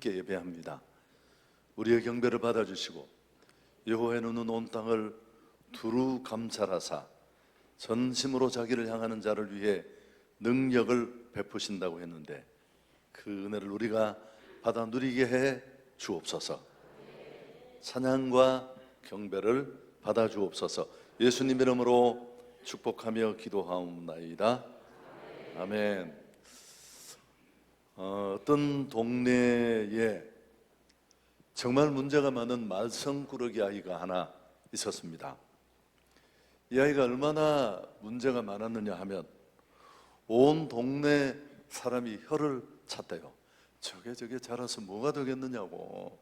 주님께 예배합니다. 우리의 경배를 받아주시고 여호와의 눈은 온 땅을 두루 감찰하사 전심으로 자기를 향하는 자를 위해 능력을 베푸신다고 했는데 그 은혜를 우리가 받아 누리게 해 주옵소서. 찬양과 경배를 받아 주옵소서. 예수님 이름으로 축복하며 기도하옵나이다. 아멘. 어떤 동네에 정말 문제가 많은 말썽꾸러기 아이가 하나 있었습니다. 이 아이가 얼마나 문제가 많았느냐 하면 온 동네 사람이 혀를 찼대요. 저게 자라서 뭐가 되겠느냐고.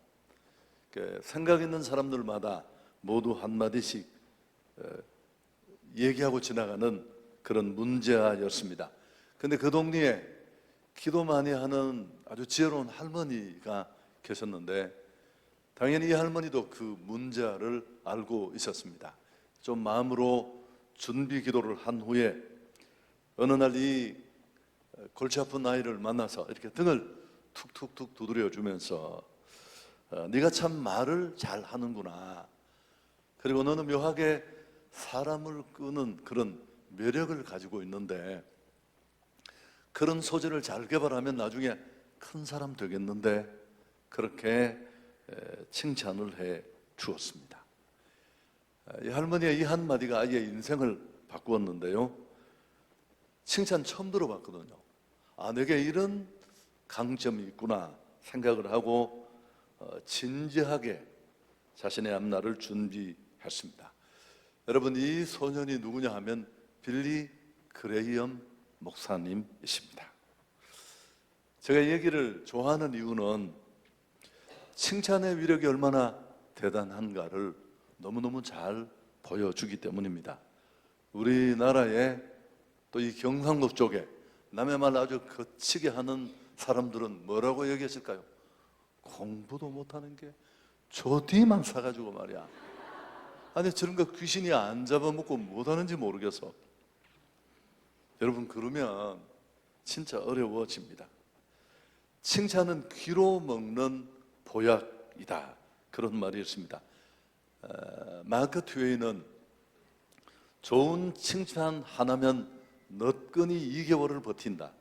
생각 있는 사람들마다 모두 한마디씩 얘기하고 지나가는 그런 문제아였습니다. 근데 그 동네에 기도 많이 하는 아주 지혜로운 할머니가 계셨는데 당연히 이 할머니도 그 문제아를 알고 있었습니다. 좀 마음으로 준비 기도를 한 후에 어느 날 이 골치 아픈 아이를 만나서 이렇게 등을 툭툭툭 두드려 주면서 네가 참 말을 잘 하는구나. 그리고 너는 묘하게 사람을 끄는 그런 매력을 가지고 있는데 그런 소질을 잘 개발하면 나중에 큰 사람 되겠는데 그렇게 칭찬을 해 주었습니다. 이 할머니의 이 한마디가 아이의 인생을 바꾸었는데요. 칭찬 처음 들어봤거든요. 내게 이런 강점이 있구나 생각을 하고 진지하게 자신의 앞날을 준비했습니다. 여러분, 이 소년이 누구냐 하면 빌리 그레이엄 목사님이십니다. 제가 이 얘기를 좋아하는 이유는 칭찬의 위력이 얼마나 대단한가를 너무너무 잘 보여주기 때문입니다. 우리나라에 또 이 경상도 쪽에 남의 말 아주 거치게 하는 사람들은 뭐라고 얘기했을까요? 공부도 못하는 게 저 뒤만 사가지고 말이야. 아니 저런 거 귀신이 안 잡아먹고 못하는지 모르겠어. 여러분, 그러면 진짜 어려워집니다. 칭찬은 귀로 먹는 보약이다, 그런 말이 있습니다. 마크 트웨이는 좋은 칭찬 하나면 너끈히 2개월을 버틴다.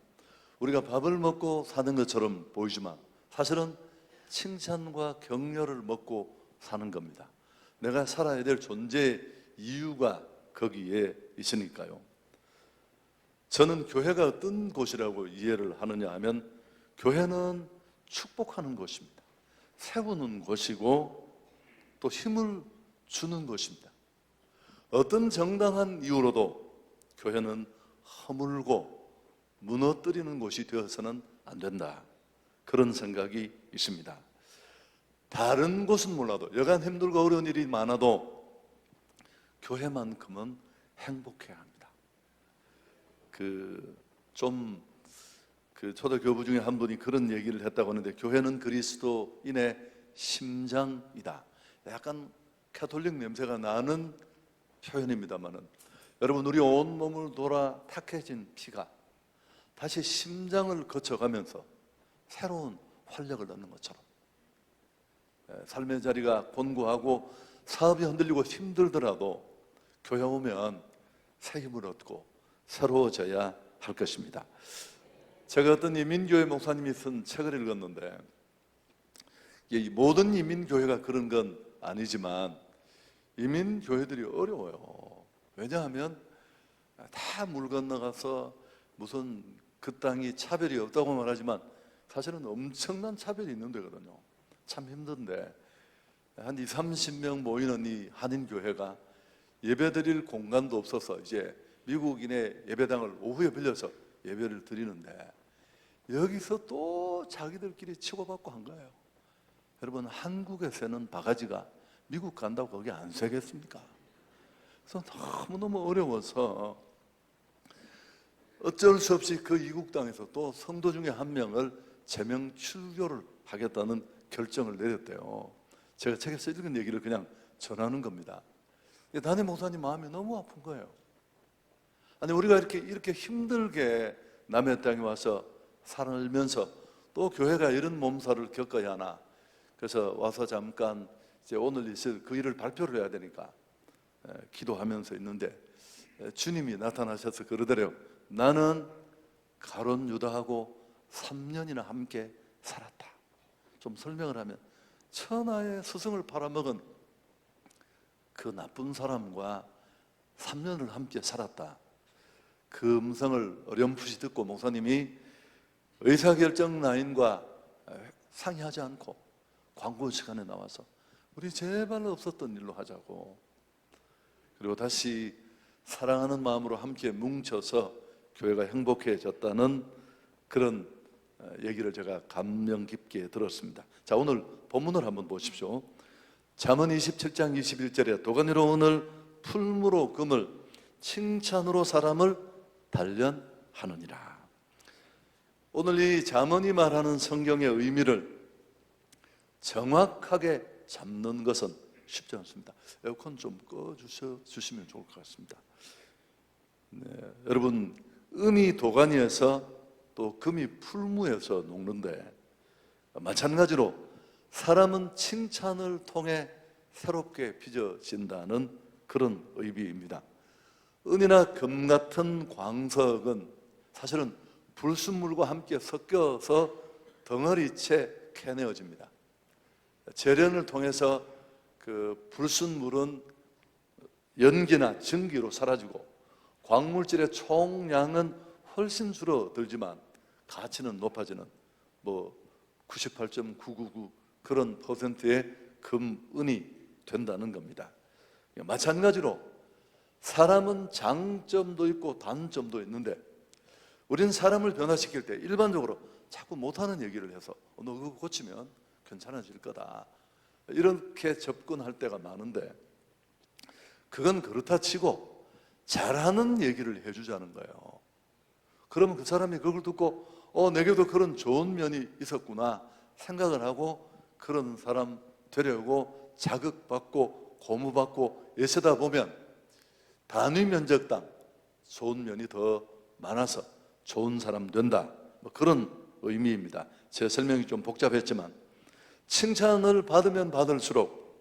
우리가 밥을 먹고 사는 것처럼 보이지만 사실은 칭찬과 격려를 먹고 사는 겁니다. 내가 살아야 될 존재의 이유가 거기에 있으니까요. 저는 교회가 어떤 곳이라고 이해를 하느냐 하면 교회는 축복하는 곳입니다. 세우는 곳이고 또 힘을 주는 곳입니다. 어떤 정당한 이유로도 교회는 허물고 무너뜨리는 곳이 되어서는 안 된다, 그런 생각이 있습니다. 다른 곳은 몰라도 여간 힘들고 어려운 일이 많아도 교회만큼은 행복해야 합니다. 초대 교부 중에 한 분이 그런 얘기를 했다고 하는데 교회는 그리스도인의 심장이다. 약간 가톨릭 냄새가 나는 표현입니다만은 여러분, 우리 온몸을 돌아 탁해진 피가 다시 심장을 거쳐가면서 새로운 활력을 얻는 것처럼 삶의 자리가 곤고하고 사업이 흔들리고 힘들더라도 교회 오면 새 힘을 얻고 새로워져야 할 것입니다. 제가 어떤 이민교회 목사님이 쓴 책을 읽었는데 모든 이민교회가 그런 건 아니지만 이민교회들이 어려워요. 왜냐하면 다 물 건너가서 무슨 그 땅이 차별이 없다고 말하지만 사실은 엄청난 차별이 있는 데거든요. 참 힘든데 한 20, 30명 모이는 이 한인교회가 예배드릴 공간도 없어서 이제 미국인의 예배당을 오후에 빌려서 예배를 드리는데 여기서 또 자기들끼리 치고받고 한 거예요. 여러분, 한국에 새는 바가지가 미국 간다고 거기 안 새겠습니까? 그래서 너무너무 어려워서 어쩔 수 없이 그 이국 땅에서 또 성도 중에 한 명을 제명 출교를 하겠다는 결정을 내렸대요. 제가 책에서 읽은 얘기를 그냥 전하는 겁니다. 담임 목사님 마음이 너무 아픈 거예요. 아니, 우리가 이렇게 힘들게 남의 땅에 와서 살면서 또 교회가 이런 몸살을 겪어야 하나. 그래서 와서 잠깐 이제 오늘 있을 그 일을 발표를 해야 되니까 기도하면서 있는데 주님이 나타나셔서 그러더래요. 나는 가룟 유다하고 3년이나 함께 살았다. 좀 설명을 하면 천하의 스승을 팔아먹은 그 나쁜 사람과 3년을 함께 살았다. 그 음성을 어렴풋이 듣고 목사님이 의사결정 라인과 상의하지 않고 광고 시간에 나와서 우리 제발 없었던 일로 하자고, 그리고 다시 사랑하는 마음으로 함께 뭉쳐서 교회가 행복해졌다는 그런 얘기를 제가 감명 깊게 들었습니다. 자, 오늘 본문을 한번 보십시오. 잠언 27장 21절에 도가니로 오늘 풀무로 금을 칭찬으로 사람을 단련하느니라. 오늘 이 잠언이 말하는 성경의 의미를 정확하게 잡는 것은 쉽지 않습니다. 에어컨 좀 꺼주시면 좋을 것 같습니다. 네, 여러분, 음이 도가니에서 또 금이 풀무에서 녹는데 마찬가지로 사람은 칭찬을 통해 새롭게 빚어진다는 그런 의미입니다. 은이나 금 같은 광석은 사실은 불순물과 함께 섞여서 덩어리째 캐내어집니다. 재련을 통해서 그 불순물은 연기나 증기로 사라지고 광물질의 총량은 훨씬 줄어들지만 가치는 높아지는 98.999 그런 퍼센트의 금, 은이 된다는 겁니다. 마찬가지로 사람은 장점도 있고 단점도 있는데 우리는 사람을 변화시킬 때 일반적으로 자꾸 못하는 얘기를 해서 너 그거 고치면 괜찮아질 거다, 이렇게 접근할 때가 많은데 그건 그렇다 치고 잘하는 얘기를 해주자는 거예요. 그러면 그 사람이 그걸 듣고 내게도 그런 좋은 면이 있었구나 생각을 하고 그런 사람 되려고 자극받고 고무받고 애쓰다 보면 단위 면적당 좋은 면이 더 많아서 좋은 사람 된다, 그런 의미입니다. 제 설명이 좀 복잡했지만 칭찬을 받으면 받을수록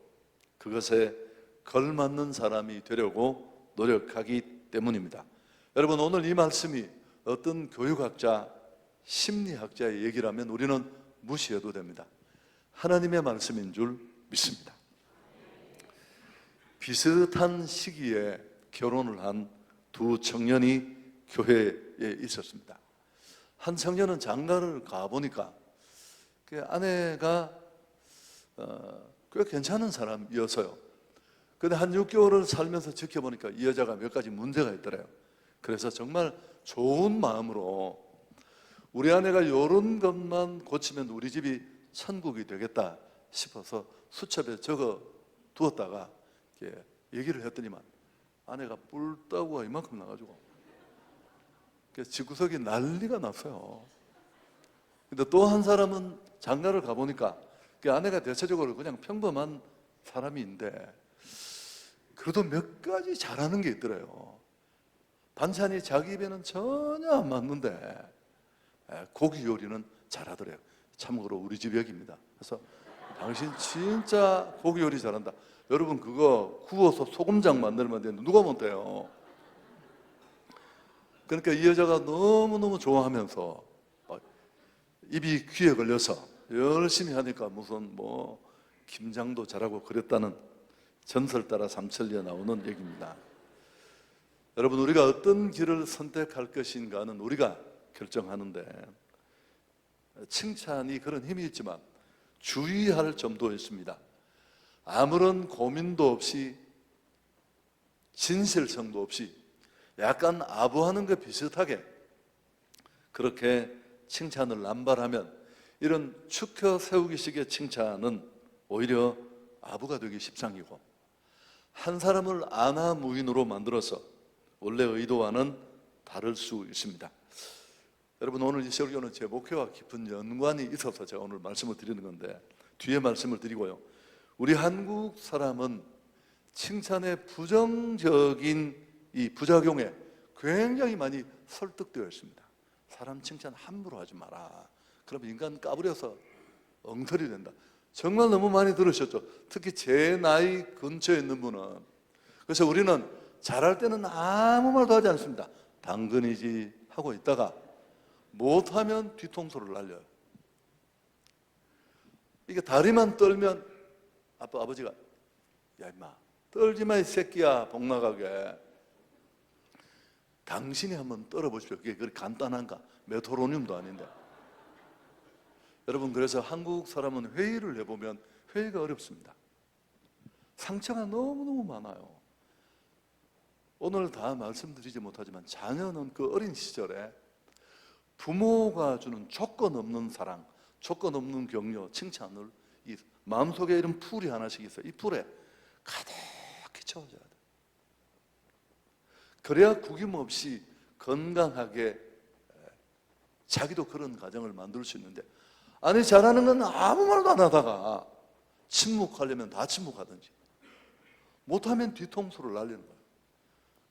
그것에 걸맞는 사람이 되려고 노력하기 때문입니다. 여러분, 오늘 이 말씀이 어떤 교육학자, 심리학자의 얘기라면 우리는 무시해도 됩니다. 하나님의 말씀인 줄 믿습니다. 비슷한 시기에 결혼을 한 두 청년이 교회에 있었습니다. 한 청년은 장가를 가보니까 그 아내가 꽤 괜찮은 사람이어서요. 근데 한 6개월을 살면서 지켜보니까 이 여자가 몇 가지 문제가 있더래요. 그래서 정말 좋은 마음으로 우리 아내가 이런 것만 고치면 우리 집이 천국이 되겠다 싶어서 수첩에 적어 두었다가 얘기를 했더니만 아내가 뿔따구가 이만큼 나가지고 집구석이 난리가 났어요. 근데 또 한 사람은 장가를 가보니까 그 아내가 대체적으로 그냥 평범한 사람인데 그래도 몇 가지 잘하는 게 있더래요. 반찬이 자기 입에는 전혀 안 맞는데 고기 요리는 잘하더래요. 참고로 우리 집 얘기입니다. 그래서 당신 진짜 고기 요리 잘한다. 여러분, 그거 구워서 소금장 만들면 되는데 누가 못해요? 그러니까 이 여자가 너무너무 좋아하면서 입이 귀에 걸려서 열심히 하니까 무슨 김장도 잘하고 그랬다는 전설 따라 삼천리에 나오는 얘기입니다. 여러분, 우리가 어떤 길을 선택할 것인가는 우리가 결정하는데 칭찬이 그런 힘이 있지만 주의할 점도 있습니다. 아무런 고민도 없이 진실성도 없이 약간 아부하는 것 비슷하게 그렇게 칭찬을 남발하면 이런 축혀 세우기식의 칭찬은 오히려 아부가 되기 십상이고 한 사람을 안하무인으로 만들어서 원래 의도와는 다를 수 있습니다. 여러분, 오늘 이 설교는 제 목회와 깊은 연관이 있어서 제가 오늘 말씀을 드리는 건데 뒤에 말씀을 드리고요. 우리 한국 사람은 칭찬의 부정적인 이 부작용에 굉장히 많이 설득되어 있습니다. 사람 칭찬 함부로 하지 마라. 그럼 인간 까부려서 엉터리 된다. 정말 너무 많이 들으셨죠? 특히 제 나이 근처에 있는 분은. 그래서 우리는 잘할 때는 아무 말도 하지 않습니다. 당근이지 하고 있다가 못하면 뒤통수를 날려요. 이게 다리만 떨면 아버지가 야 임마 떨지 마 이 새끼야 복 나가게. 당신이 한번 떨어보십시오. 그게 그렇게 간단한가? 메토로늄도 아닌데. 여러분, 그래서 한국 사람은 회의를 해보면 회의가 어렵습니다. 상처가 너무너무 많아요. 오늘 다 말씀드리지 못하지만 자녀는 그 어린 시절에 부모가 주는 조건 없는 사랑, 조건 없는 격려, 칭찬을 이 마음속에 이런 풀이 하나씩 있어요. 이 풀에 가득히 채워져야 돼요. 그래야 구김없이 건강하게 자기도 그런 가정을 만들 수 있는데, 아니 잘하는 건 아무 말도 안 하다가 침묵하려면 다 침묵하든지 못하면 뒤통수를 날리는 거예요.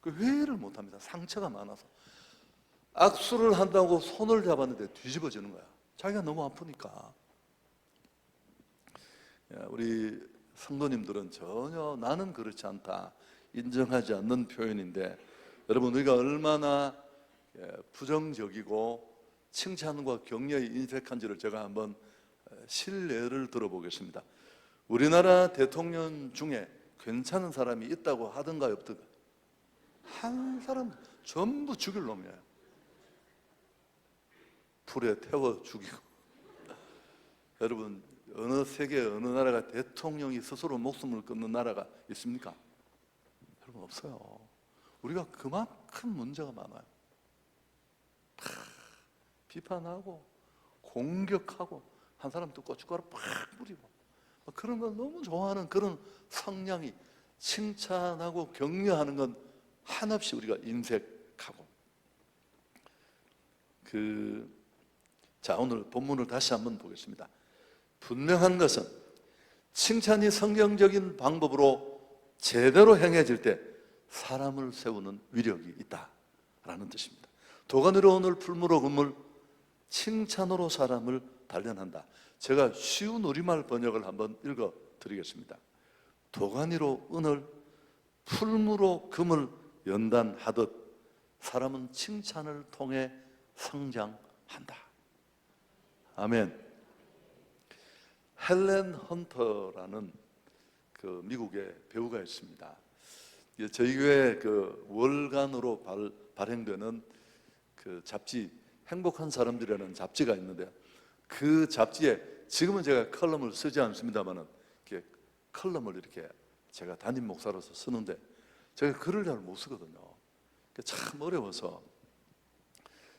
그 회의를 못합니다. 상처가 많아서. 악수를 한다고 손을 잡았는데 뒤집어지는 거야. 자기가 너무 아프니까. 우리 성도님들은 전혀 나는 그렇지 않다 인정하지 않는 표현인데, 여러분 우리가 얼마나 부정적이고 칭찬과 격려에 인색한지를 제가 한번 실례를 들어보겠습니다. 우리나라 대통령 중에 괜찮은 사람이 있다고 하든가 없든가 한 사람 전부 죽일 놈이에요. 불에 태워 죽이고. 여러분 어느 세계 어느 나라가 대통령이 스스로 목숨을 끊는 나라가 있습니까? 여러분 없어요. 우리가 그만큼 문제가 많아요. 비판하고 공격하고 한 사람 또 고춧가루 팍 뿌리고 그런 걸 너무 좋아하는 그런 성향이, 칭찬하고 격려하는 건 한없이 우리가 인색하고. 자, 오늘 본문을 다시 한번 보겠습니다. 분명한 것은 칭찬이 성경적인 방법으로 제대로 행해질 때 사람을 세우는 위력이 있다라는 뜻입니다. 도가니로 오늘 풀무로 금을 칭찬으로 사람을 단련한다. 제가 쉬운 우리말 번역을 한번 읽어 드리겠습니다. 도가니로 은을 풀무로 금을 연단하듯 사람은 칭찬을 통해 성장한다. 아멘. 헬렌 헌터라는 그 미국의 배우가 있습니다. 저희 교회 그 월간으로 발행되는 그 잡지, 행복한 사람들이라는 잡지가 있는데요. 그 잡지에 지금은 제가 컬럼을 쓰지 않습니다만은 이렇게 컬럼을 이렇게 제가 담임 목사로서 쓰는데 제가 글을 잘 못 쓰거든요. 참 어려워서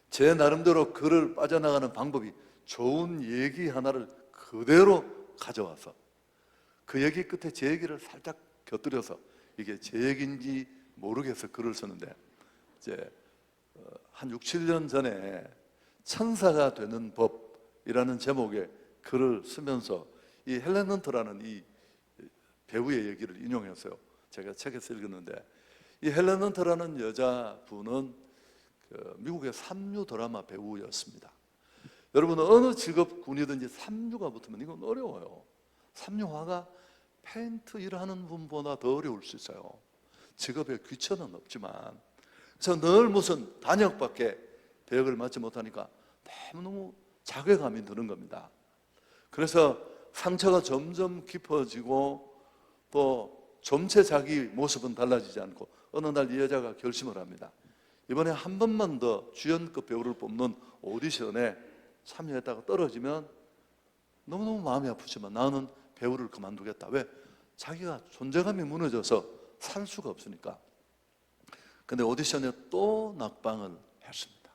제 나름대로 글을 빠져나가는 방법이 좋은 얘기 하나를 그대로 가져와서 그 얘기 끝에 제 얘기를 살짝 곁들여서 이게 제 얘기인지 모르겠어 글을 쓰는데, 이제 한 6, 7년 전에 천사가 되는 법이라는 제목의 글을 쓰면서 이 헬렌 헌터라는 이 배우의 얘기를 인용했어요. 제가 책에서 읽었는데, 이 헬렌 헌터라는 여자분은 그 미국의 삼류 드라마 배우였습니다. 여러분 어느 직업군이든지 삼류가 붙으면 이건 어려워요. 삼류화가 페인트 일하는 분보다 더 어려울 수 있어요. 직업에 귀천은 없지만. 그래서 늘 무슨 단역밖에 배역을 맡지 못하니까 너무너무 자괴감이 드는 겁니다. 그래서 상처가 점점 깊어지고 또 점체 자기 모습은 달라지지 않고 어느 날 이 여자가 결심을 합니다. 이번에 한 번만 더 주연급 배우를 뽑는 오디션에 참여했다가 떨어지면 너무너무 마음이 아프지만 나는 배우를 그만두겠다. 왜? 자기가 존재감이 무너져서 살 수가 없으니까. 근데 오디션에 또 낙방을 했습니다.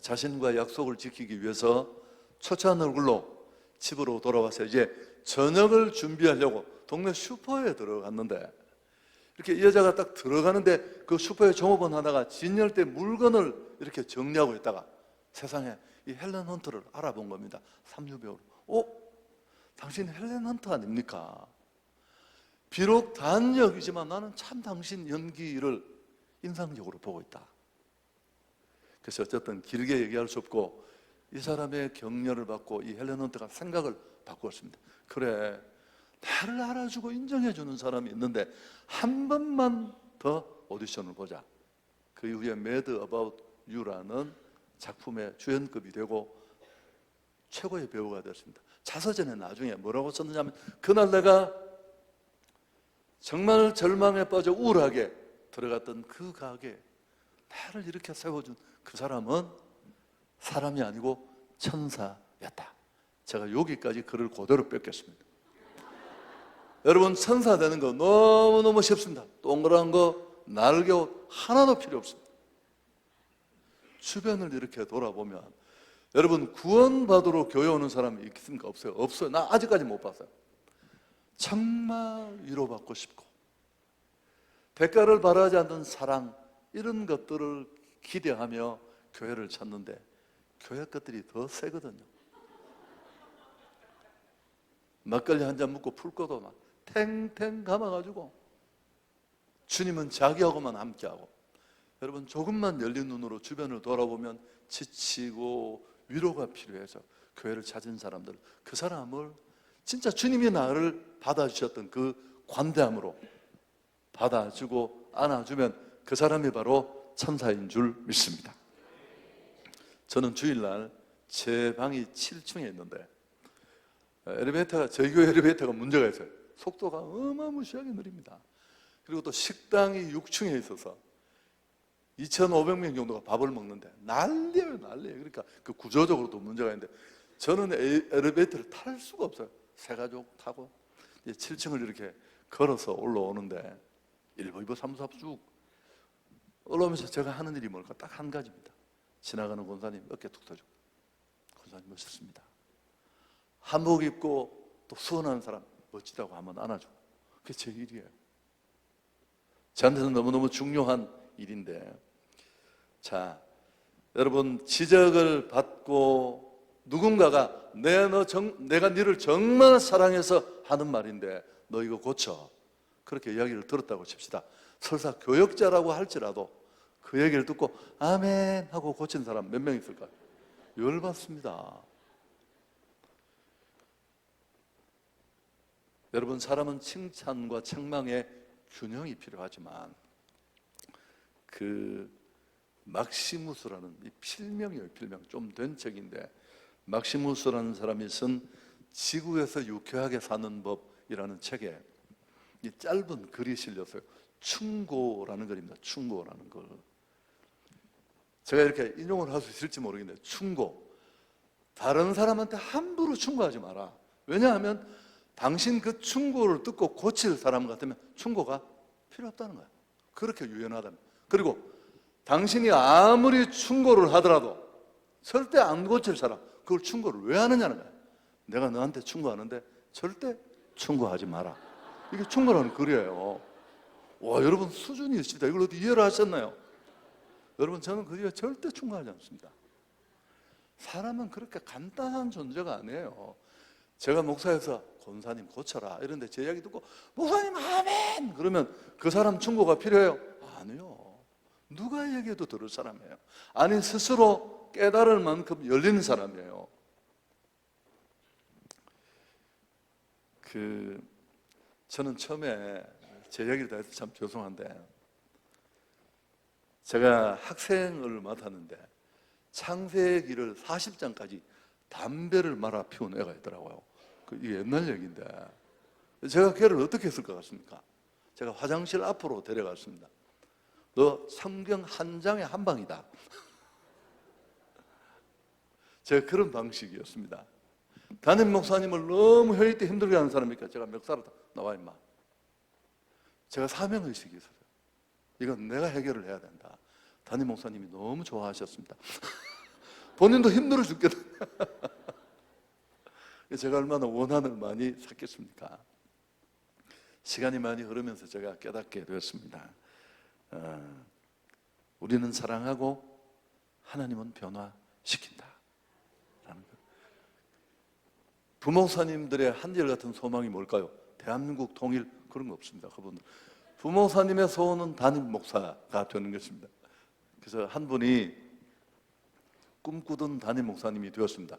자신과 약속을 지키기 위해서 초췌한 얼굴로 집으로 돌아와서 이제 저녁을 준비하려고 동네 슈퍼에 들어갔는데, 이렇게 이 여자가 딱 들어가는데 그 슈퍼의 종업원 하나가 진열대 물건을 이렇게 정리하고 있다가 세상에 이 헬렌 헌터를 알아본 겁니다. 삼류 배우로. 당신 헬렌 헌터 아닙니까? 비록 단역이지만 나는 참 당신 연기를 인상적으로 보고 있다. 그래서 어쨌든 길게 얘기할 수 없고 이 사람의 격려를 받고 이 헬렌 헌트가 생각을 바꾸었습니다. 그래, 나를 알아주고 인정해주는 사람이 있는데 한 번만 더 오디션을 보자. 그 이후에 Mad About You라는 작품의 주연급이 되고 최고의 배우가 됐습니다. 자서전에 나중에 뭐라고 썼느냐면, 그날 내가 정말 절망에 빠져 우울하게 들어갔던 그 가게에 나를 이렇게 세워준 그 사람은 사람이 아니고 천사였다. 제가 여기까지 글을 그대로 뺏겼습니다. 여러분, 천사 되는 거 너무너무 쉽습니다. 동그란 거, 날개옷 하나도 필요 없습니다. 주변을 이렇게 돌아보면, 여러분, 구원받으러 교회 오는 사람이 있습니까? 없어요? 없어요. 나 아직까지 못 봤어요. 정말 위로받고 싶고 대가를 바라지 않는 사랑, 이런 것들을 기대하며 교회를 찾는데 교회 것들이 더 세거든요. 막걸리 한 잔 먹고 풀 거도 막 탱탱 감아가지고 주님은 자기하고만 함께하고, 여러분, 조금만 열린 눈으로 주변을 돌아보면 지치고 위로가 필요해서 교회를 찾은 사람들, 그 사람을 진짜 주님이 나를 받아주셨던 그 관대함으로 받아주고 안아주면 그 사람이 바로 천사인 줄 믿습니다. 저는 주일날 제 방이 7층에 있는데 엘리베이터가, 저희 교회 엘리베이터가 문제가 있어요. 속도가 어마무시하게 느립니다. 그리고 또 식당이 6층에 있어서 2,500명 정도가 밥을 먹는데 난리예요, 난리예요. 그러니까 그 구조적으로도 문제가 있는데 저는 엘리베이터를 탈 수가 없어요. 세 가족 타고 7층을 이렇게 걸어서 올라오는데 1부, 2부, 3부, 4부 쭉 올라오면서 제가 하는 일이 뭘까? 딱 한 가지입니다. 지나가는 권사님 어깨 툭 터주고, 권사님 멋있습니다. 한복 입고 또 수원하는 사람 멋지다고 한번 안아주고, 그게 제 일이에요. 저한테는 너무너무 중요한 일인데, 자, 여러분, 지적을 받고 누군가가 내가 너를 정말 사랑해서 하는 말인데 너 이거 고쳐, 그렇게 이야기를 들었다고 칩시다. 설사 교역자라고 할지라도 그 얘기를 듣고 아멘 하고 고친 사람 몇 명 있을까요? 열받습니다. 여러분, 사람은 칭찬과 책망의 균형이 필요하지만 그 막시무스라는, 이 필명이에요, 필명. 좀 된 책인데 막시무스라는 사람이 쓴 지구에서 유쾌하게 사는 법이라는 책에 이 짧은 글이 실렸어요. 충고라는 글입니다. 충고라는 글. 제가 이렇게 인용을 할 수 있을지 모르겠는데, 충고, 다른 사람한테 함부로 충고하지 마라. 왜냐하면 당신 그 충고를 듣고 고칠 사람 같으면 충고가 필요 없다는 거예요. 그렇게 유연하다는. 그리고 당신이 아무리 충고를 하더라도 절대 안 고칠 사람, 그걸 충고를 왜 하느냐는 거예요. 내가 너한테 충고하는데 절대 충고하지 마라. 이게 충고라는 글이에요. 와, 여러분 수준이 있습니다. 이걸 어떻게 이해를 하셨나요? 여러분, 저는 그 뒤에 절대 충고하지 않습니다. 사람은 그렇게 간단한 존재가 아니에요. 제가 목사에서 권사님 고쳐라 이런데 제 이야기 듣고 목사님 아멘 그러면 그 사람 충고가 필요해요? 아니요. 누가 얘기해도 들을 사람이에요. 아니, 스스로 깨달을 만큼 열리는 사람이에요. 저는 처음에 제 얘기를 다 해서 참 죄송한데, 제가 학생을 맡았는데 창세기를 40장까지 담배를 말아 피운 애가 있더라고요. 이게 옛날 얘기인데 제가 걔를 어떻게 했을 것 같습니까? 제가 화장실 앞으로 데려갔습니다. 너 성경 한 장에 한 방이다. 제가 그런 방식이었습니다. 담임 목사님을 너무 회의 때 힘들게 하는 사람이니까 제가 멱살을 나와 임마. 제가 사명의식이 있었어요. 이건 내가 해결을 해야 된다. 담임 목사님이 너무 좋아하셨습니다. 본인도 힘들어 죽겠다. 제가 얼마나 원한을 많이 샀겠습니까? 시간이 많이 흐르면서 제가 깨닫게 되었습니다. 우리는 사랑하고 하나님은 변화시킨다. 부목사님들의 한결같은 소망이 뭘까요? 대한민국 통일, 그런 거 없습니다. 그분들 부목사님의 소원은 담임 목사가 되는 것입니다. 그래서 한 분이 꿈꾸던 담임 목사님이 되었습니다.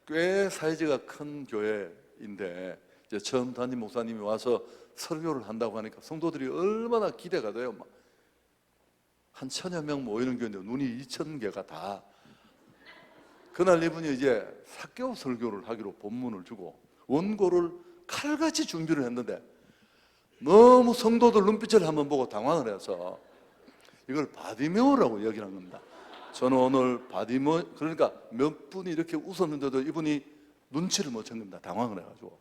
꽤 사이즈가 큰 교회인데 이제 처음 담임 목사님이 와서 설교를 한다고 하니까 성도들이 얼마나 기대가 돼요. 막 한 1000여 명 모이는 교회인데 눈이 2000개가 다. 그날 이분이 이제 사개오 설교를 하기로 본문을 주고 원고를 칼같이 준비를 했는데 너무 성도들 눈빛을 한번 보고 당황을 해서 이걸 바디메오라고 얘기를 한 겁니다. 저는 오늘 바디메오, 그러니까 몇 분이 이렇게 웃었는데도 이분이 눈치를 못 챈 겁니다. 당황을 해가지고.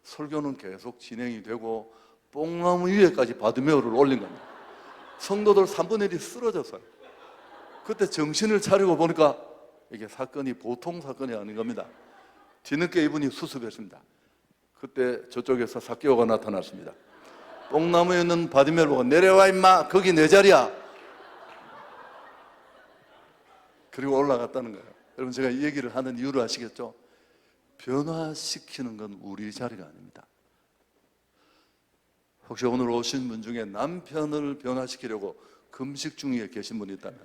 설교는 계속 진행이 되고 뽕나무 위에까지 바디메오를 올린 겁니다. 성도들 3분의 1이 쓰러졌어요. 그때 정신을 차리고 보니까 이게 사건이 보통 사건이 아닌 겁니다. 뒤늦게 이분이 수습했습니다. 그때 저쪽에서 사개오가 나타났습니다. 뽕나무에 있는 바디메오를 보고 내려와 임마, 거기 내 자리야. 그리고 올라갔다는 거예요. 여러분, 제가 이 얘기를 하는 이유를 아시겠죠? 변화시키는 건 우리 자리가 아닙니다. 혹시 오늘 오신 분 중에 남편을 변화시키려고 금식 중에 계신 분이 있다면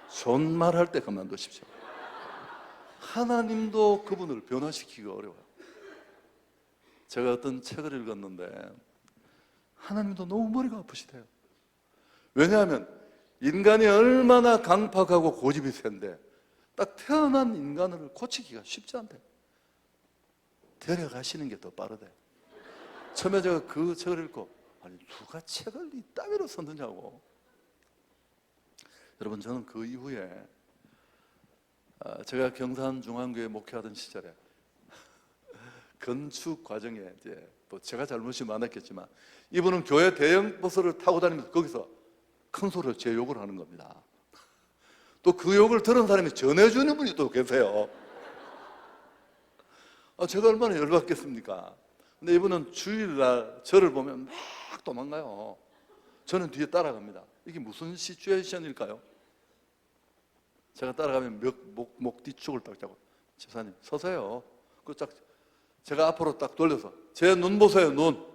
존말할 때 그만두십시오. 하나님도 그분을 변화시키기가 어려워요. 제가 어떤 책을 읽었는데 하나님도 너무 머리가 아프시대요. 왜냐하면 인간이 얼마나 강팍하고 고집이 센데 딱 태어난 인간을 고치기가 쉽지 않대요. 데려가시는 게 더 빠르대요. 처음에 제가 그 책을 읽고 아니 누가 책을 이따위로 썼느냐고. 여러분, 저는 그 이후에 제가 경산중앙교회 목회하던 시절에 건축 과정에 이제 또 제가 잘못이 많았겠지만 이분은 교회 대형 버스를 타고 다니면서 거기서 큰 소리로 제 욕을 하는 겁니다. 또 그 욕을 들은 사람이 전해주는 분이 또 계세요. 제가 얼마나 열받겠습니까? 근데 이분은 주일날 저를 보면 막 도망가요. 저는 뒤에 따라갑니다. 이게 무슨 시츄에이션일까요? 제가 따라가면 목 뒤축을 딱 잡고 집사님 서세요. 그 딱 제가 앞으로 딱 돌려서 제 눈 보세요, 눈.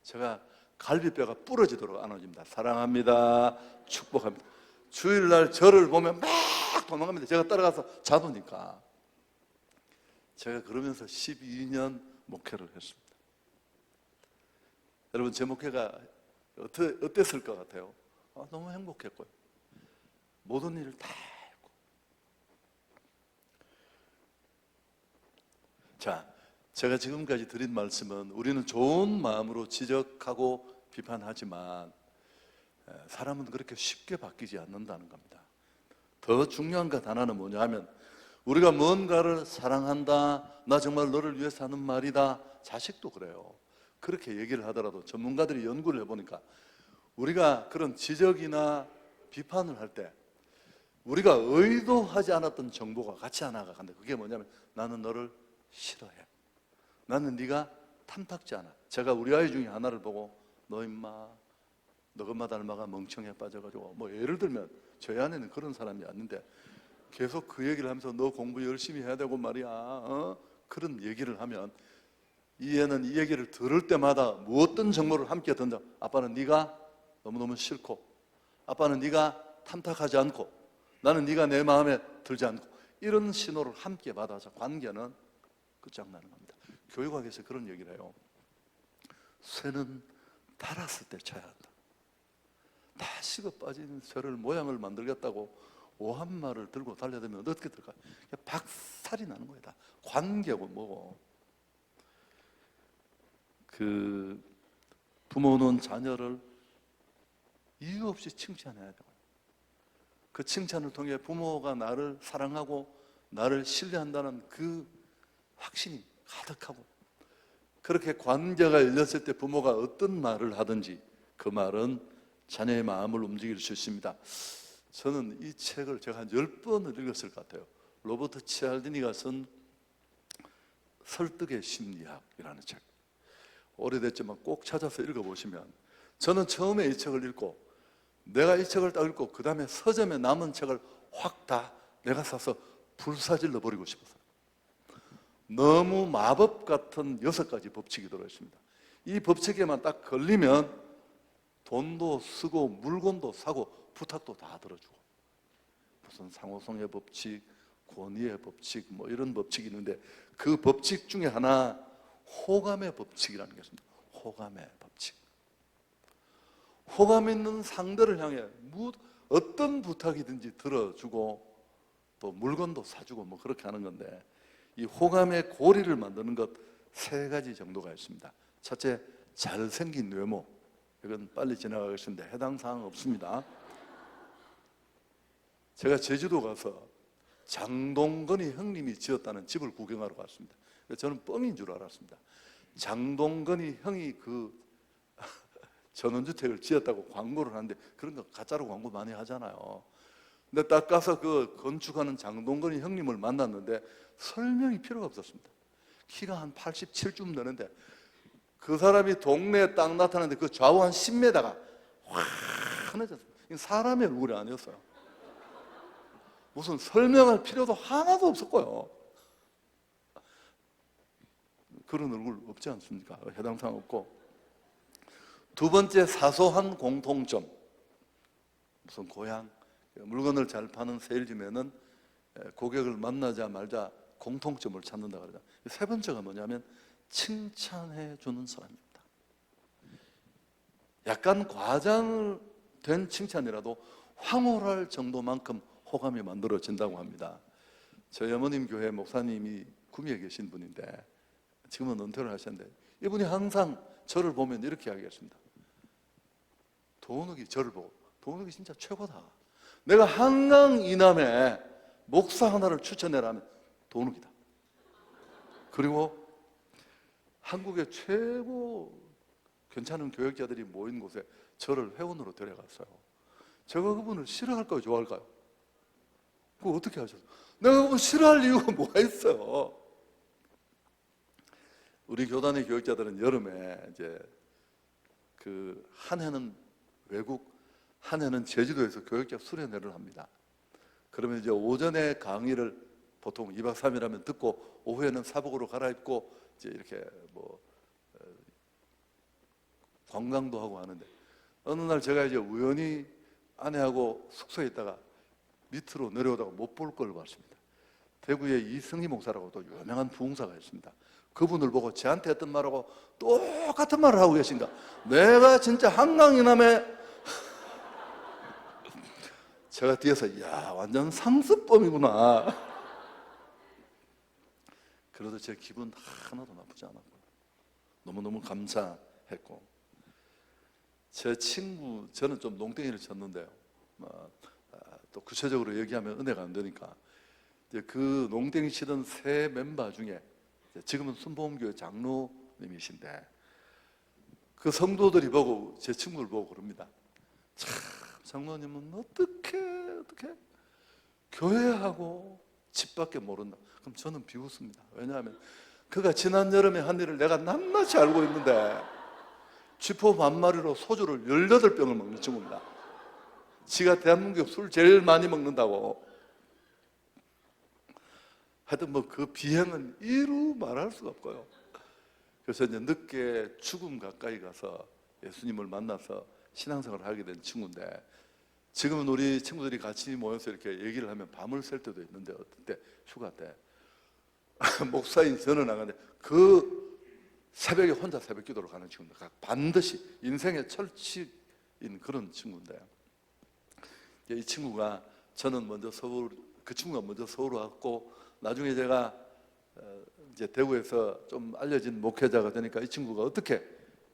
제가 갈비뼈가 부러지도록 안아줍니다. 사랑합니다. 축복합니다. 주일날 저를 보면 막 도망갑니다. 제가 따라가서 잡으니까. 제가 그러면서 12년 목회를 했습니다. 여러분, 제 목회가 어땠을 것 같아요? 너무 행복했고요. 모든 일을 다 했고. 자, 제가 지금까지 드린 말씀은 우리는 좋은 마음으로 지적하고 비판하지만 사람은 그렇게 쉽게 바뀌지 않는다는 겁니다. 더 중요한 것 하나는 뭐냐 하면 우리가 뭔가를 사랑한다, 나 정말 너를 위해서 하는 말이다. 자식도 그래요. 그렇게 얘기를 하더라도 전문가들이 연구를 해보니까 우리가 그런 지적이나 비판을 할 때 우리가 의도하지 않았던 정보가 같이 하나가 간다. 그게 뭐냐면 나는 너를 싫어해. 나는 네가 탐탁지 않아. 제가 우리 아이 중에 하나를 보고 너 임마, 너 엄마 닮아가 멍청해 빠져가지고 뭐 예를 들면 저희 아내는 그런 사람이 아닌데 계속 그 얘기를 하면서 너 공부 열심히 해야 되고 말이야. 그런 얘기를 하면 이 애는 이 얘기를 들을 때마다 무엇든 정보를 함께 던져. 아빠는 네가 너무너무 싫고 아빠는 네가 탐탁하지 않고 나는 네가 내 마음에 들지 않고 이런 신호를 함께 받아서 관계는 끝장나는 겁니다. 교육학에서 그런 얘기를 해요. 쇠는 닳았을 때 쳐야 한다. 다 식어 빠진 쇠를 모양을 만들겠다고 오한말을 들고 달려들면 어떻게 될까요? 박살이 나는 거예요. 다 관계고 뭐고. 그 부모는 자녀를 이유 없이 칭찬해야 돼요. 그 칭찬을 통해 부모가 나를 사랑하고 나를 신뢰한다는 그 확신이 가득하고, 그렇게 관계가 열렸을 때 부모가 어떤 말을 하든지 그 말은 자녀의 마음을 움직일 수 있습니다. 저는 이 책을 제가 한 10번을 읽었을 것 같아요. 로버트 치알디니가 쓴 설득의 심리학이라는 책. 오래됐지만 꼭 찾아서 읽어보시면, 저는 처음에 이 책을 읽고 내가 이 책을 딱 읽고 그 다음에 서점에 남은 책을 확 다 내가 사서 불사질러 버리고 싶었어요. 너무 마법 같은 6가지 법칙이 들어있습니다. 이 법칙에만 딱 걸리면 돈도 쓰고 물건도 사고 부탁도 다 들어주고, 무슨 상호성의 법칙, 권위의 법칙, 뭐 이런 법칙이 있는데 그 법칙 중에 하나 호감의 법칙이라는 게 있습니다. 호감의 법칙. 호감 있는 상대를 향해 어떤 부탁이든지 들어주고 또 물건도 사주고 뭐 그렇게 하는 건데, 이 호감의 고리를 만드는 것 세 가지 정도가 있습니다. 첫째, 잘생긴 외모. 이건 빨리 지나가겠습니다. 해당 사항 없습니다. 제가 제주도 가서 장동건이 형님이 지었다는 집을 구경하러 갔습니다. 저는 뻥인 줄 알았습니다. 장동건이 형이 그 전원주택을 지었다고 광고를 하는데, 그런 거 가짜로 광고 많이 하잖아요. 근데 딱 가서 그 건축하는 장동건이 형님을 만났는데 설명이 필요가 없었습니다. 키가 한 87쯤 되는데 그 사람이 동네에 딱 나타났는데 그 좌우 한 10m가 환해졌습니다. 사람의 얼굴이 아니었어요. 무슨 설명할 필요도 하나도 없었고요. 그런 얼굴 없지 않습니까? 해당 사항 없고. 두 번째, 사소한 공통점. 무슨 고향, 물건을 잘 파는 세일즈맨은 고객을 만나자마자 공통점을 찾는다 그러죠. 세 번째가 뭐냐면 칭찬해 주는 사람입니다. 약간 과장된 칭찬이라도 황홀할 정도만큼 호감이 만들어진다고 합니다. 저희 어머님 교회 목사님이 구미에 계신 분인데 지금은 은퇴를 하셨는데, 이분이 항상 저를 보면 이렇게 이야기했습니다. 도은욱이 저를 보고, 도은욱이 진짜 최고다. 내가 한강 이남에 목사 하나를 추천해라면 도은욱이다. 그리고 한국의 최고 괜찮은 교역자들이 모인 곳에 저를 회원으로 데려갔어요. 제가 그분을 싫어할까요, 좋아할까요? 그거 어떻게 하셨어요? 내가 그분 싫어할 이유가 뭐가 있어요? 우리 교단의 교역자들은 여름에 이제 그 한 해는 외국, 한 해는 제주도에서 교역자 수련회를 합니다. 그러면 이제 오전에 강의를 보통 2박 3일 하면 듣고 오후에는 사복으로 갈아입고 이제 이렇게 뭐 관광도 하고 하는데, 어느 날 제가 이제 우연히 아내하고 숙소에 있다가 밑으로 내려오다가 못 볼 걸 봤습니다. 대구에 이승희 목사라고 또 유명한 부흥사가 있습니다. 그분을 보고 저한테 했던 말하고 똑같은 말을 하고 계신가. 내가 진짜 한강 이남에 제가 뒤에서 이야 완전 상습범이구나. 그래도 제 기분 하나도 나쁘지 않았고 너무너무 감사했고, 제 친구, 저는 좀 농땡이를 쳤는데요. 또 구체적으로 얘기하면 은혜가 안 되니까, 이제 그 농땡이 치던 세 멤버 중에 지금은 순복음교회 장로님이신데, 그 성도들이 보고 제 친구를 보고 그럽니다. 참 장로님은 어떻게 교회하고 집밖에 모른다. 그럼 저는 비웃습니다. 왜냐하면 그가 지난 여름에 한 일을 내가 낱낱이 알고 있는데, 쥐포 반마리로 소주를 18병을 먹는 친구입니다. 지가 대한민국 술 제일 많이 먹는다고. 하여튼 뭐 그 비행은 이루 말할 수가 없고요. 그래서 이제 늦게 죽음 가까이 가서 예수님을 만나서 신앙생활을 하게 된 친구인데, 지금은 우리 친구들이 같이 모여서 이렇게 얘기를 하면 밤을 샐 때도 있는데, 어떤 때 휴가 때 목사인 저는 나가는데 그 새벽에 혼자 새벽 기도를 가는 친구입니다. 반드시 인생의 철칙인 그런 친구인데, 이 친구가 저는 먼저 그 친구가 먼저 서울 왔고, 나중에 제가 이제 대구에서 좀 알려진 목회자가 되니까 이 친구가 어떻게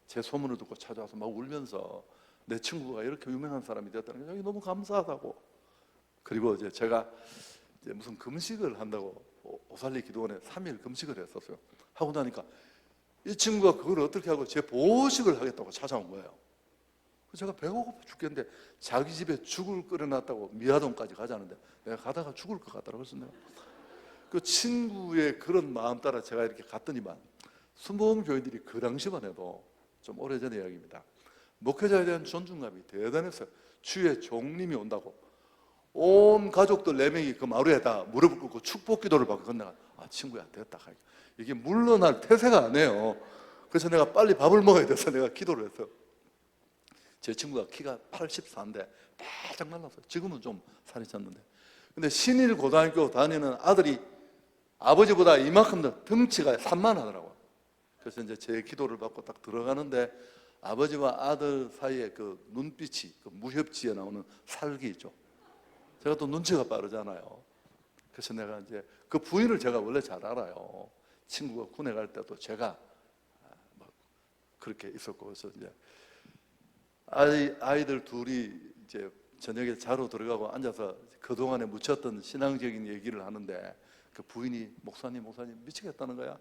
제 소문을 듣고 찾아와서 막 울면서 내 친구가 이렇게 유명한 사람이 되었다는 게 너무 감사하다고. 그리고 이제 제가 이제 무슨 금식을 한다고 오살리 기도원에 3일 금식을 했었어요. 하고 나니까 이 친구가 그걸 어떻게 하고 제 보식을 하겠다고 찾아온 거예요. 제가 배고파 죽겠는데 자기 집에 죽을 끓여놨다고 미아동까지 가자는데 내가 가다가 죽을 것 같더라고요. 그래서 내가 그 친구의 그런 마음 따라 제가 이렇게 갔더니만, 순복음 교인들이 그 당시만 해도 좀 오래전의 이야기입니다. 목회자에 대한 존중감이 대단했어요. 주의 종님이 온다고 온 가족들 4명이 그 마루에다 무릎을 꿇고 축복 기도를 받고 건너가. 아 친구야 됐다. 이게 물러날 태세가 아니에요. 그래서 내가 빨리 밥을 먹어야 돼서 내가 기도를 했어요. 제 친구가 키가 84인데 바짝 말랐어요. 지금은 좀 살이 쪘는데, 근데 신일 고등학교 다니는 아들이 아버지보다 이만큼 더 덩치가 산만하더라고요. 그래서 이제 제 기도를 받고 딱 들어가는데 아버지와 아들 사이에 그 눈빛이, 그 무협지에 나오는 살기 있죠. 제가 또 눈치가 빠르잖아요. 그래서 내가 이제 그 부인을 제가 원래 잘 알아요. 친구가 군에 갈 때도 제가 막 그렇게 있었고, 그래서 이제 아이들 둘이 이제 저녁에 자러 들어가고 앉아서 그동안에 묻혔던 신앙적인 얘기를 하는데 그 부인이 목사님 미치겠다는 거야.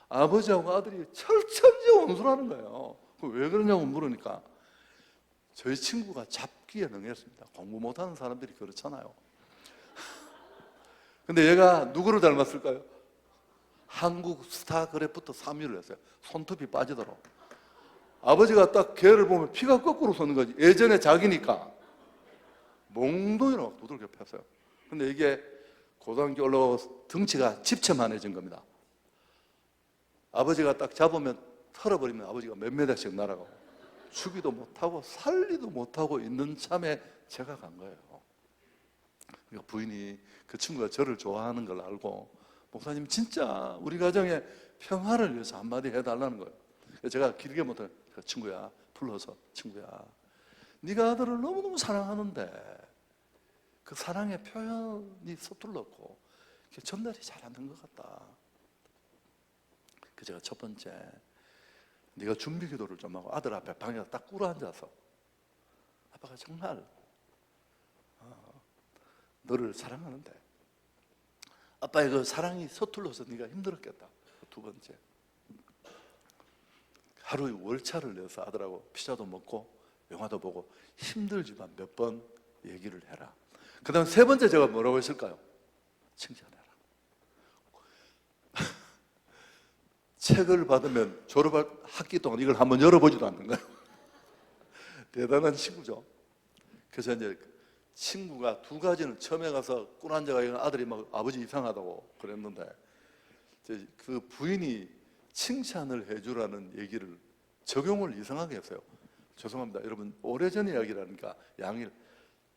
아버지하고 아들이 철천지 원수라는 거예요. 왜 그러냐고 물으니까 저희 친구가 잡기에 능했습니다. 공부 못하는 사람들이 그렇잖아요. 근데 얘가 누구를 닮았을까요? 한국 스타그래프트 3위를 했어요. 손톱이 빠지도록. 아버지가 딱 걔를 보면 피가 거꾸로 솟는 거지. 예전에 자기니까 몽둥이로 막 두들겨 팼어요. 근데 이게 고등학교 올라가고 덩치가 집채만해진 겁니다. 아버지가 딱 잡으면 털어버리면 아버지가 몇 메다씩 날아가고 죽이도 못하고 살리도 못하고 있는 참에 제가 간 거예요. 그러니까 부인이, 그 친구가 저를 좋아하는 걸 알고 목사님 진짜 우리 가정에 평화를 위해서 한마디 해달라는 거예요. 제가 길게 못해요. 친구야, 불러서 친구야, 네가 아들을 너무너무 사랑하는데 그 사랑의 표현이 서툴렀고 전달이 잘 안 된 것 같다. 그 제가 첫 번째, 네가 준비 기도를 좀 하고 아들 앞에 방에서 딱 꿇어 앉아서 아빠가 정말 너를 사랑하는데 아빠의 그 사랑이 서툴러서 네가 힘들었겠다. 두 번째, 하루에 월차를 내서 아들하고 피자도 먹고 영화도 보고 힘들지만 몇 번 얘기를 해라. 그 다음 세 번째 제가 뭐라고 했을까요? 칭찬해라. 책을 받으면 졸업할 학기 동안 이걸 한번 열어보지도 않는 거예요. 대단한 친구죠. 그래서 이제 친구가 두 가지는 처음에 가서 꿀 앉아가 아들이 막 아버지 이상하다고 그랬는데 그 부인이 칭찬을 해주라는 얘기를 적용을 이상하게 했어요. 죄송합니다. 여러분, 오래전 이야기라니까 양일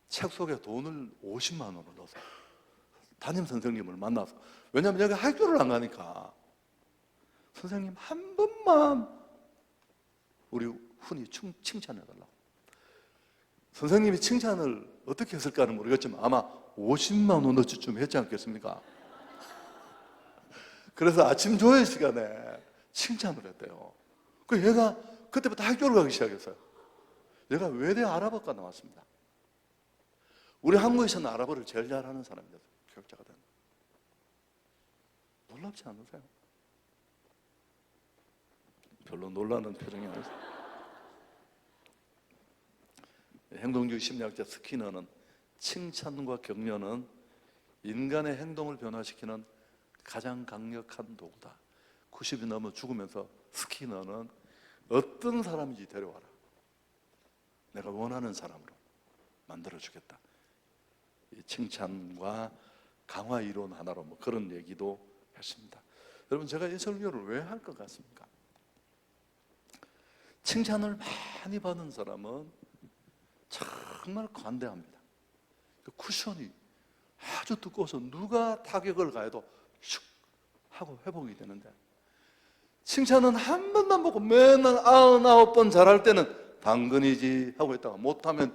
책 속에 돈을 50만 원을 넣어서 담임 선생님을 만나서, 왜냐하면 여기 학교를 안 가니까 선생님 한 번만 우리 훈이 칭찬해달라고. 선생님이 칭찬을 어떻게 했을까는 모르겠지만 아마 50만 원어치쯤 했지 않겠습니까? 그래서 아침 조회 시간에 칭찬을 했대요. 그 얘가 그때부터 학교를 가기 시작했어요. 얘가 외대 아랍어과 나왔습니다. 우리 한국에서는 아랍어를 제일 잘하는 사람이었어요. 교육자가 된. 놀랍지 않으세요? 별로 놀라는 표정이 아니세요. 행동주의 심리학자 스키너는 칭찬과 격려는 인간의 행동을 변화시키는 가장 강력한 도구다. 90이 넘어 죽으면서 스키너는 어떤 사람인지 데려와라. 내가 원하는 사람으로 만들어주겠다. 이 칭찬과 강화 이론 하나로 뭐 그런 얘기도 했습니다. 여러분, 제가 이 설교를 왜 할 것 같습니까? 칭찬을 많이 받은 사람은 정말 관대합니다. 그 쿠션이 아주 두꺼워서 누가 타격을 가해도 슉 하고 회복이 되는데, 칭찬은 한 번도 안 보고 맨날 99번 잘할 때는 당근이지 하고 있다가 못하면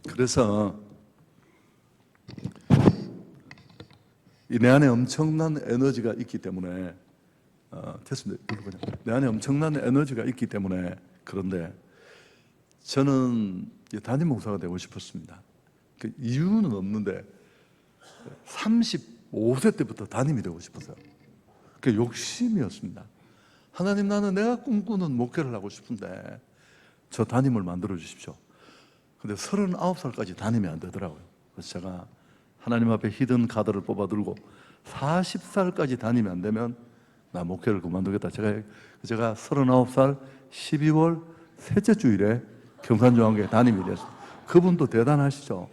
그래서 내 안에 엄청난 에너지가 있기 때문에 됐습니다. 내 안에 엄청난 에너지가 있기 때문에, 그런데 저는 담임 목사가 되고 싶었습니다. 그 이유는 없는데 35세 때부터 담임이 되고 싶었어요. 그 욕심이었습니다. 하나님, 나는 내가 꿈꾸는 목회를 하고 싶은데 저 담임을 만들어 주십시오. 근데 39살까지 담임이 안 되더라고요. 그래서 제가 하나님 앞에 히든 카드를 뽑아 들고 40살까지 담임이 안 되면 나 목회를 그만두겠다. 제가 39살 12월 셋째 주일에 경산중앙교회 담임이 됐어요. 그분도 대단하시죠.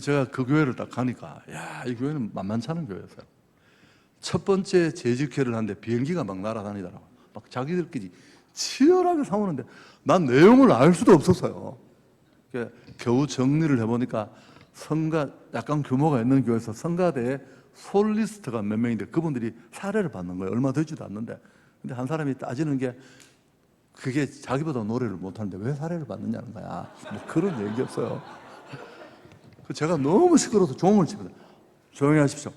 제가 그 교회를 딱 가니까 이 교회는 만만치 않은 교회였어요. 첫 번째 재직회를 하는데 비행기가 막 날아다니더라고요. 막 자기들끼리 치열하게 싸우는데 난 내용을 알 수도 없었어요. 겨우 정리를 해보니까 성가, 약간 규모가 있는 교회에서 성가대에 솔리스트가 몇 명인데 그분들이 사례를 받는 거예요. 얼마 되지도 않는데. 근데 한 사람이 따지는 게 그게 자기보다 노래를 못하는데 왜 사례를 받느냐는 거야. 뭐 그런 얘기였어요. 제가 너무 시끄러워서 종을 치거든. 조용히 하십시오.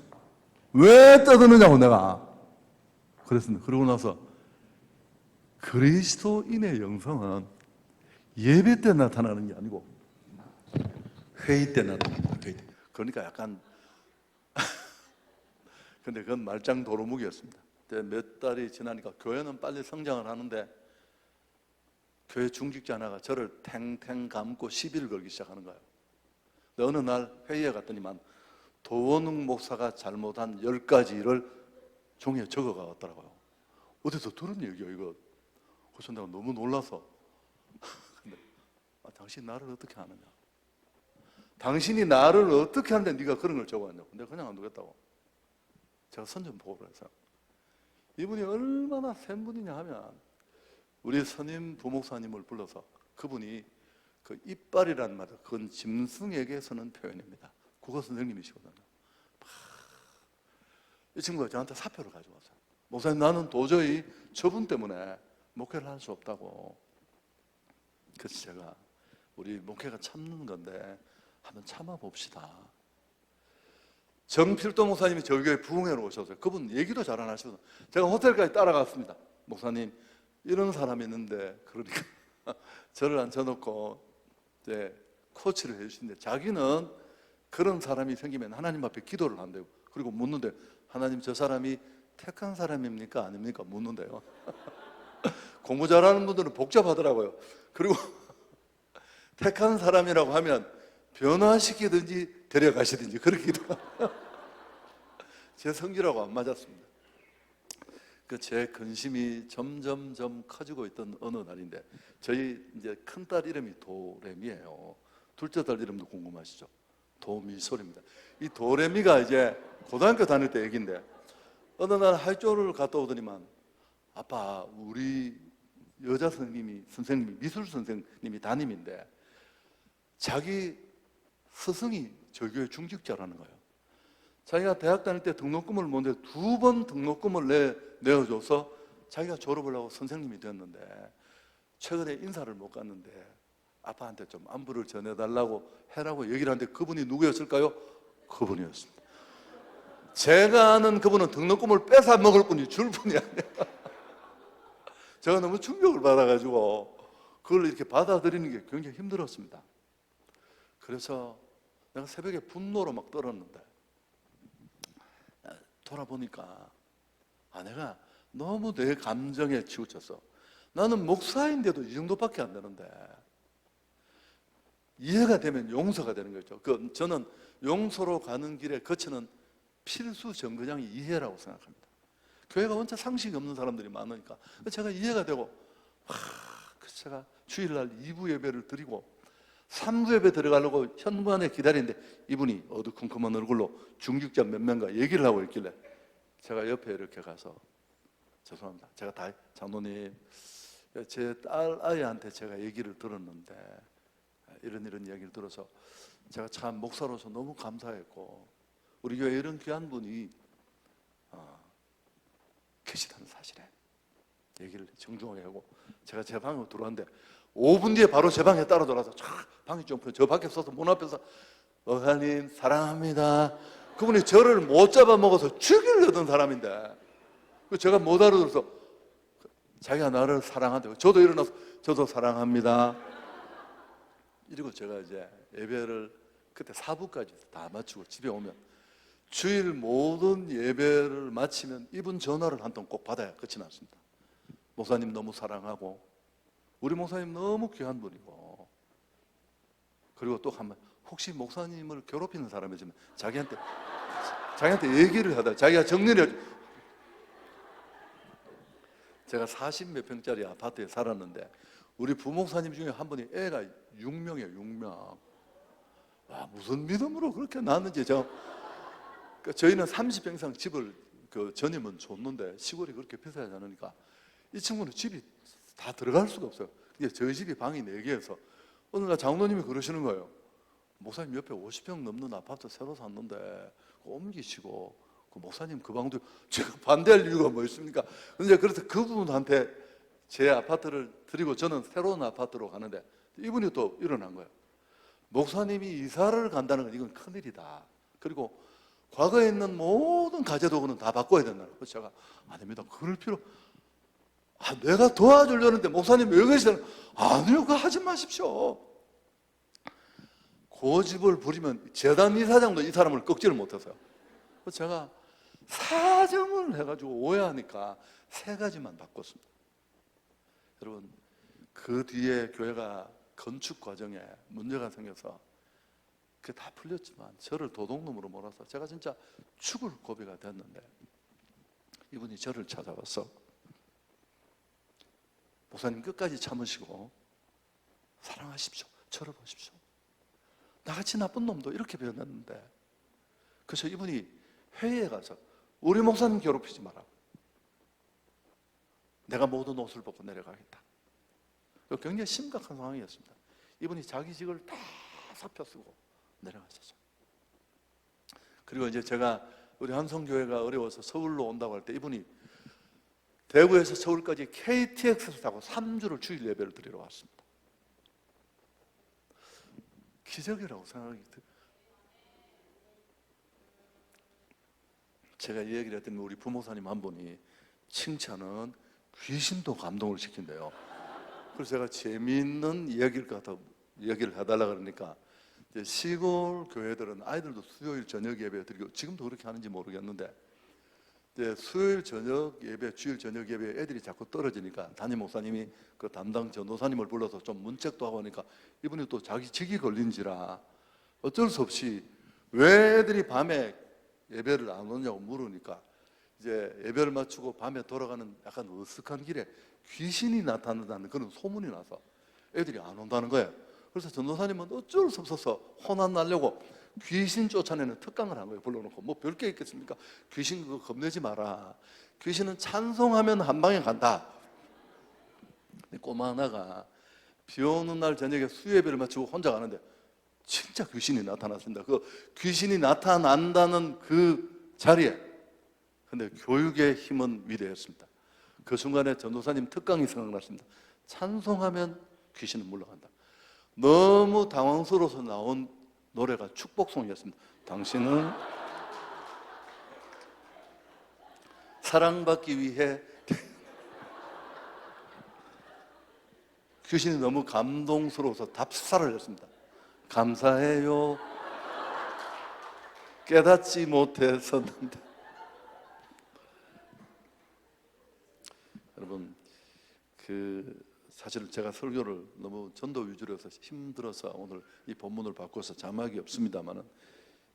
왜 떠드느냐고 내가 그랬습니다. 그러고 나서 그리스도인의 영성은 예배 때 나타나는 게 아니고 회의 때 나타납니다. 회의 때. 그러니까 약간 근데 그건 말짱 도루묵이었습니다. 몇 달이 지나니까 교회는 빨리 성장을 하는데 교회 중직자 하나가 저를 탱탱 감고 시비를 걸기 시작하는 거예요. 근데 어느 날 회의에 갔더니만 도원웅 목사가 잘못한 10가지 일을 종이에 적어가 왔더라고요. 어디서 들은 얘기야 이거. 그래서 내가 너무 놀라서 근데 당신 나를 어떻게 아느냐. 당신이 나를 어떻게 하는데 네가 그런 걸 적어왔냐고. 내가 그냥 안 두겠다고. 제가 선전보고를 해서 이분이 얼마나 센 분이냐 하면 우리 선임 부목사님을 불러서 그분이 그 이빨이라는 말은 그건 짐승에게 쓰는 표현입니다. 국어 선생님이시거든요. 이 친구가 저한테 사표를 가져왔어요. 목사님 나는 도저히 저분 때문에 목회를 할 수 없다고. 그래서 제가 우리 목회가 참는 건데 한번 참아봅시다. 정필도 목사님이 저희 교회 부흥회로 오셨어요. 그분 얘기도 잘 안 하시거든요. 제가 호텔까지 따라갔습니다. 목사님 이런 사람이 있는데 그러니까 저를 앉혀놓고 이제 코치를 해주시는데 자기는 그런 사람이 생기면 하나님 앞에 기도를 한대요. 그리고 묻는데 하나님 저 사람이 택한 사람입니까? 아닙니까? 묻는데요. 공부 잘하는 분들은 복잡하더라고요. 그리고 택한 사람이라고 하면 변화시키든지 데려가시든지 그렇게 기도해요. 제 성질하고 안 맞았습니다. 제 근심이 점점점 커지고 있던 어느 날인데 저희 이제 큰딸 이름이 도레미예요. 둘째 딸 이름도 궁금하시죠? 도미솔입니다. 이 도레미가 이제 고등학교 다닐 때 얘기인데 어느 날 할조를 갔다 오더니만 아빠 우리 여자 선생님이 미술 선생님이 담임인데 자기 스승이 저희 교회 중직자라는 거예요. 자기가 대학 다닐 때 등록금을 못 내서 2번 등록금을 내어줘서 자기가 졸업을 하고 선생님이 됐는데 최근에 인사를 못 갔는데 아빠한테 좀 안부를 전해달라고 해라고 얘기를 하는데 그분이 누구였을까요? 그분이었습니다. 제가 아는 그분은 등록금을 뺏어 먹을 뿐이 줄 뿐이 아니에요. 제가 너무 충격을 받아가지고 그걸 이렇게 받아들이는 게 굉장히 힘들었습니다. 그래서 내가 새벽에 분노로 막 떨었는데 돌아보니까 아내가 너무 내 감정에 치우쳤어. 나는 목사인데도 이 정도밖에 안 되는데 이해가 되면 용서가 되는 거죠. 저는 용서로 가는 길에 거치는 필수 정거장이 이해라고 생각합니다. 교회가 원체 상식이 없는 사람들이 많으니까 제가 이해가 되고 그래서 제가 주일날 2부 예배를 드리고 3부 예배 들어가려고 현관에 기다리는데 이분이 어두컴컴한 얼굴로 중직자 몇 명과 얘기를 하고 있길래 제가 옆에 이렇게 가서 죄송합니다. 제가 다 장로님 제 딸 아이한테 제가 얘기를 들었는데 이런 얘기를 들어서 제가 참 목사로서 너무 감사했고 우리 교회에 이런 귀한 분이 계시다는 사실에 얘기를 정중하게 하고 제가 제 방으로 들어왔는데 5분 뒤에 바로 제 방에 따라 들어와서 방이 좀 저 밖에 서서 문 앞에서 목사님 사랑합니다. 그분이 저를 못 잡아먹어서 죽이려던 사람인데 제가 못 알아들어서 자기가 나를 사랑한다고 저도 일어나서 저도 사랑합니다. 이러고 제가 이제 예배를 그때 4부까지 다 마치고 집에 오면 주일 모든 예배를 마치면 이분 전화를 한 통 꼭 받아야 끝이 났습니다. 목사님 너무 사랑하고 우리 목사님 너무 귀한 분이고 그리고 또 한 번 혹시 목사님을 괴롭히는 사람이 있으면 자기한테 얘기를 하다 자기가 정리를 해줘. 제가 40몇 평짜리 아파트에 살았는데 우리 부목사님 중에 한 분이 애가 6명이에요. 6명. 와, 무슨 믿음으로 그렇게 낳았는지 저희는 30평 이상 집을 그 전임은 줬는데 시골이 그렇게 비싸지 않으니까 이 친구는 집이 다 들어갈 수가 없어요. 이게 저희 집이 방이 4개여서 어느 날 장로님이 그러시는 거예요. 목사님 옆에 50평 넘는 아파트 새로 샀는데 그거 옮기시고 그 목사님 그 방도 제가 반대할 이유가 뭐 있습니까? 근데 그래서 그분한테 제 아파트를 드리고 저는 새로운 아파트로 가는데 이분이 또 일어난 거예요. 목사님이 이사를 간다는 건 이건 큰일이다. 그리고 과거에 있는 모든 가재도구는 다 바꿔야 된다. 그래서 제가 아닙니다. 그럴 필요 내가 도와주려는데 목사님 왜 그러시는? 아니요, 그거 하지 마십시오. 고집을 부리면 재단 이사장도 이 사람을 꺾지를 못했어요. 그래서 제가 사정을 해가지고 오해하니까 3가지만 바꿨습니다. 여러분, 그 뒤에 교회가 건축 과정에 문제가 생겨서 그게 다 풀렸지만 저를 도둑놈으로 몰아서 제가 진짜 죽을 고비가 됐는데 이분이 저를 찾아와서 목사님 끝까지 참으시고 사랑하십시오. 저를 보십시오. 나같이 나쁜 놈도 이렇게 변했는데. 그래서 이분이 회의에 가서 우리 목사님 괴롭히지 마라. 내가 모든 옷을 벗고 내려가겠다. 굉장히 심각한 상황이었습니다. 이분이 자기 직을 다 사표 쓰고 내려가셨어요. 그리고 이제 제가 우리 한성교회가 어려워서 서울로 온다고 할 때 이분이 대구에서 서울까지 KTX를 타고 3주를 주일 예배를 드리러 왔습니다. 기적이라고 생각이 들어요. 제가 이 얘기를 했더니 우리 부목사님 한 분이 칭찬은 귀신도 감동을 시킨대요. 그래서 제가 재미있는 이야기를 해달라 그러니까 이제 시골 교회들은 아이들도 수요일 저녁 예배 드리고 지금도 그렇게 하는지 모르겠는데 이제 수요일 저녁 예배, 주일 저녁 예배 애들이 자꾸 떨어지니까 담임 목사님이 그 담당 전도사님을 불러서 좀 문책도 하고 하니까 이분이 또 자기 직이 걸린지라 어쩔 수 없이 왜 애들이 밤에 예배를 안 오냐고 물으니까 이제 예배를 마치고 밤에 돌아가는 약간 어색한 길에 귀신이 나타난다는 그런 소문이 나서 애들이 안 온다는 거예요. 그래서 전도사님은 어쩔 수 없어서 혼안 나려고 귀신 쫓아내는 특강을 한 거예요. 불러놓고 뭐 별게 있겠습니까? 귀신 그거 겁내지 마라. 귀신은 찬송하면 한 방에 간다. 꼬마 하나가 비 오는 날 저녁에 수요예배를 마치고 혼자 가는데 진짜 귀신이 나타났습니다. 그 귀신이 나타난다는 그 자리에 근데 교육의 힘은 위대했습니다. 그 순간에 전도사님 특강이 생각났습니다. 찬송하면 귀신은 물러간다. 너무 당황스러워서 나온 노래가 축복송이었습니다. 당신은 사랑받기 위해 귀신이 너무 감동스러워서 답사를 했습니다. 감사해요. 깨닫지 못했었는데. 여러분, 사실 제가 설교를 너무 전도 위주로 해서 힘들어서 오늘 이 본문을 바꿔서 자막이 없습니다만은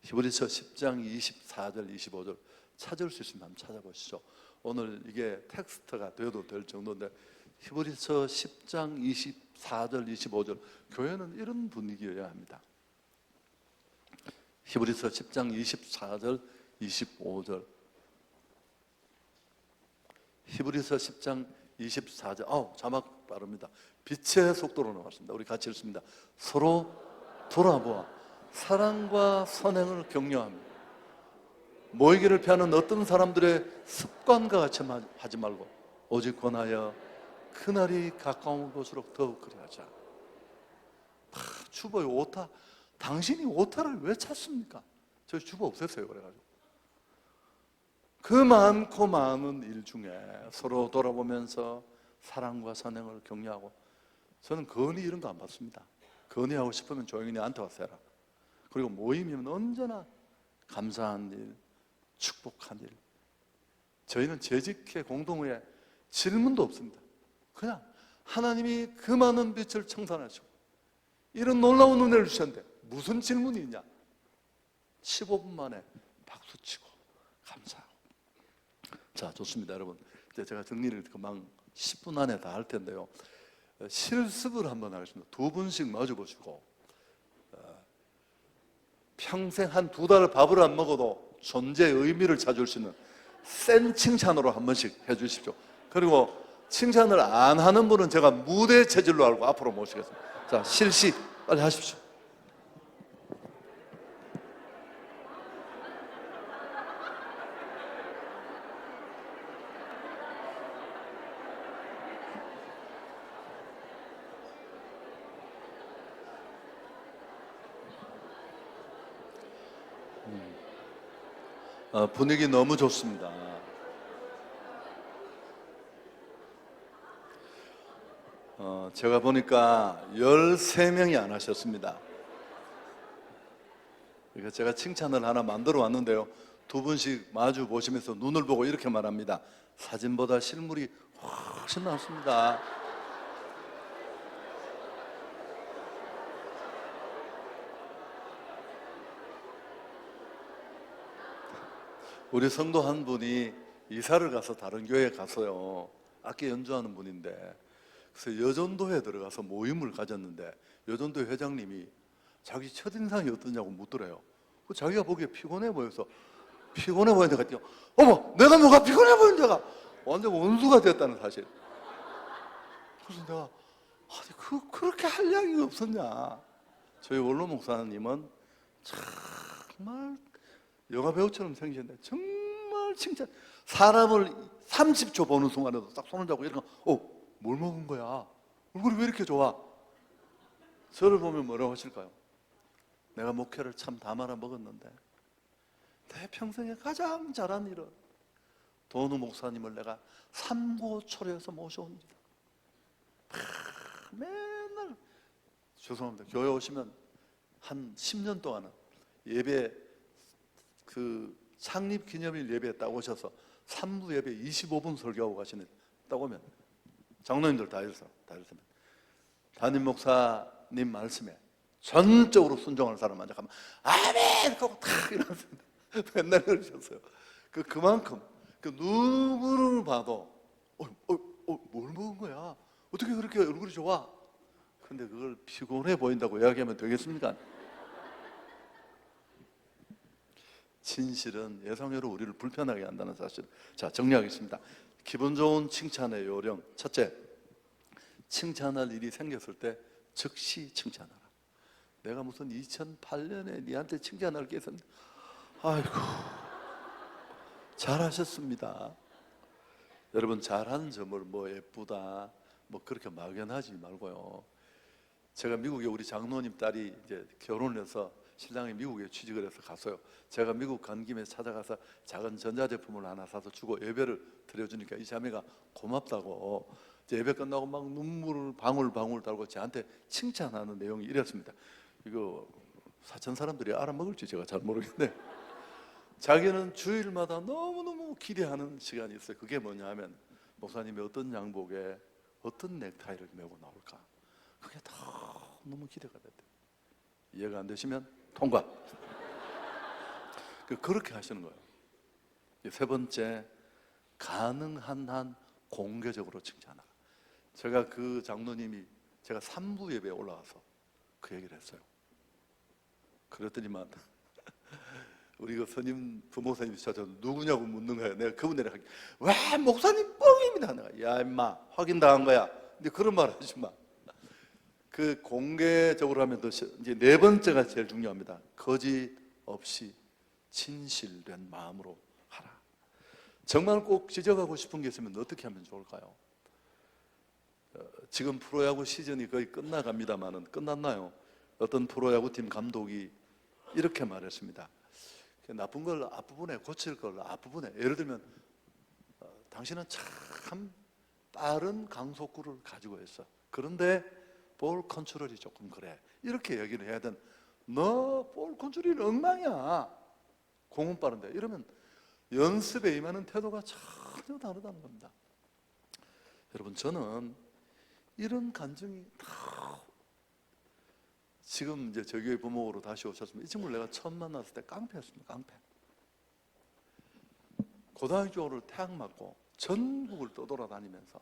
히브리서 10장 24절 25절 찾을 수 있으면 한번 찾아보시죠. 오늘 이게 텍스트가 되어도 될 정도인데 히브리서 10장 24절 25절 교회는 이런 분위기여야 합니다. 히브리서 10장 24절 25절 히브리서 10장 24절 자막 빠릅니다. 빛의 속도로 나왔습니다. 우리 같이 읽습니다. 서로 돌아보아 사랑과 선행을 격려하며 모이기를 피하는 어떤 사람들의 습관과 같이 하지 말고 오직 권하여 그날이 가까운 곳으로 더욱 그리하자. 주보의 오타. 당신이 오타를 왜 찾습니까? 저희 주보 없앴어요. 그래가지고 그 많고 많은 일 중에 서로 돌아보면서 사랑과 선행을 격려하고 저는 건의 이런 거 안 받습니다. 건의하고 싶으면 조용히 나한테 와서 해라. 그리고 모임이면 언제나 감사한 일, 축복한 일. 저희는 재직회 공동회에 질문도 없습니다. 그냥 하나님이 그 많은 빛을 청산하시고 이런 놀라운 은혜를 주셨는데 무슨 질문이 있냐? 15분 만에 박수치고 감사하고. 자, 좋습니다. 여러분, 이제 제가 정리를 금방 10분 안에 다 할 텐데요. 실습을 한번 하겠습니다. 2분씩 마주 보시고 평생 한 2달 밥을 안 먹어도 존재의 의미를 찾을 수 있는 센 칭찬으로 한 번씩 해주십시오. 그리고 칭찬을 안 하는 분은 제가 무대 체질로 알고 앞으로 모시겠습니다. 자, 실시 빨리 하십시오. 분위기 너무 좋습니다. 제가 보니까 13명이 안 하셨습니다. 그러니까 제가 칭찬을 하나 만들어 왔는데요. 두 분씩 마주 보시면서 눈을 보고 이렇게 말합니다. 사진보다 실물이 훨씬 낫습니다. 우리 성도 한 분이 이사를 가서 다른 교회에 가서요, 악기 연주하는 분인데, 그래서 여전도에 들어가서 모임을 가졌는데 여전도 회장님이 자기 첫인상이 어떠냐고 묻더래요. 자기가 보기에 피곤해 보여서, 피곤해 보이는데 갔더니 어머, 내가 뭐가 피곤해 보이는데가 완전 원수가 됐다는 사실. 그래서 내가 그렇게 할 이야기가 없었냐. 저희 원로 목사님은 정말 영화 배우처럼 생기셨는데 정말 칭찬. 사람을 30초 보는 순간에도 딱 손을 잡고 이렇게 뭘 먹은 거야? 얼굴이 왜 이렇게 좋아? 저를 보면 뭐라고 하실까요? 내가 목회를 참 다 말아 먹었는데 내 평생에 가장 잘한 일은 도누 목사님을 내가 삼고초려해서 모셔옵니다. 맨날 죄송합니다. 교회 오시면 한 10년 동안은 예배 창립 기념일 예배에 딱 오셔서 3부 예배 25분 설교하고 가시는 딱 오면 장로님들 다 이러세요. 담임 목사님 말씀에 전적으로 순종하는 사람 만져 가면 아멘 하고 탁 이러면서 맨날 그러셨어요. 그만큼 누구를 봐도 뭘 먹은 거야? 어떻게 그렇게 얼굴이 좋아? 근데 그걸 피곤해 보인다고 이야기하면 되겠습니까? 진실은 예상외로 우리를 불편하게 한다는 사실. 자, 정리하겠습니다. 기분 좋은 칭찬의 요령. 첫째, 칭찬할 일이 생겼을 때 즉시 칭찬하라. 내가 무슨 2008년에 니한테 칭찬할 게 있었는데 아이고 잘하셨습니다. 여러분, 잘하는 점을 예쁘다 그렇게 막연하지 말고요. 제가 미국에 우리 장로님 딸이 이제 결혼을 해서 신랑이 미국에 취직을 해서 갔어요. 제가 미국 간 김에 찾아가서 작은 전자제품을 하나 사서 주고 예배를 드려주니까 이 자매가 고맙다고 예배 끝나고 막 눈물을 방울방울 달고 저한테 칭찬하는 내용이 이랬습니다. 이거 사천 사람들이 알아먹을지 제가 잘 모르겠는데 자기는 주일마다 너무너무 기대하는 시간이 있어요. 그게 뭐냐 하면 목사님이 어떤 양복에 어떤 넥타이를 메고 나올까. 그게 너무 기대가 됐대요. 이해가 안 되시면 통과. 그렇게 하시는 거예요. 세 번째, 가능한 한 공개적으로 칭찬하라. 제가 그 장로님이 제가 3부 예배에 올라가서 그 얘기를 했어요. 그랬더니만 우리 그 스님 부목사님이 저한테 누구냐고 묻는 거예요. 내가 그분들에게 왜 목사님 뻥입니다. 내가 야 임마 확인당한 거야. 근데 그런 말 하지 마. 공개적으로 하면 이제 네 번째가 제일 중요합니다. 거짓 없이 진실된 마음으로 하라. 정말 꼭 지적하고 싶은 게 있으면 어떻게 하면 좋을까요? 지금 프로야구 시즌이 거의 끝나갑니다만은 끝났나요? 어떤 프로야구팀 감독이 이렇게 말했습니다. 나쁜 걸 앞부분에 고칠 걸 앞부분에, 예를 들면 당신은 참 빠른 강속구를 가지고 있어. 그런데 볼 컨트롤이 조금 그래. 이렇게 얘기를 해야 돼. 너 볼 컨트롤이 엉망이야. 공은 빠른데. 이러면 연습에 임하는 태도가 전혀 다르다는 겁니다. 여러분, 저는 이런 간증이 다 지금 이제 저희 교회 부목으로 다시 오셨습니다. 이 친구를 내가 처음 만났을 때 깡패였습니다. 깡패. 고등학교를 태학 맞고 전국을 떠돌아다니면서,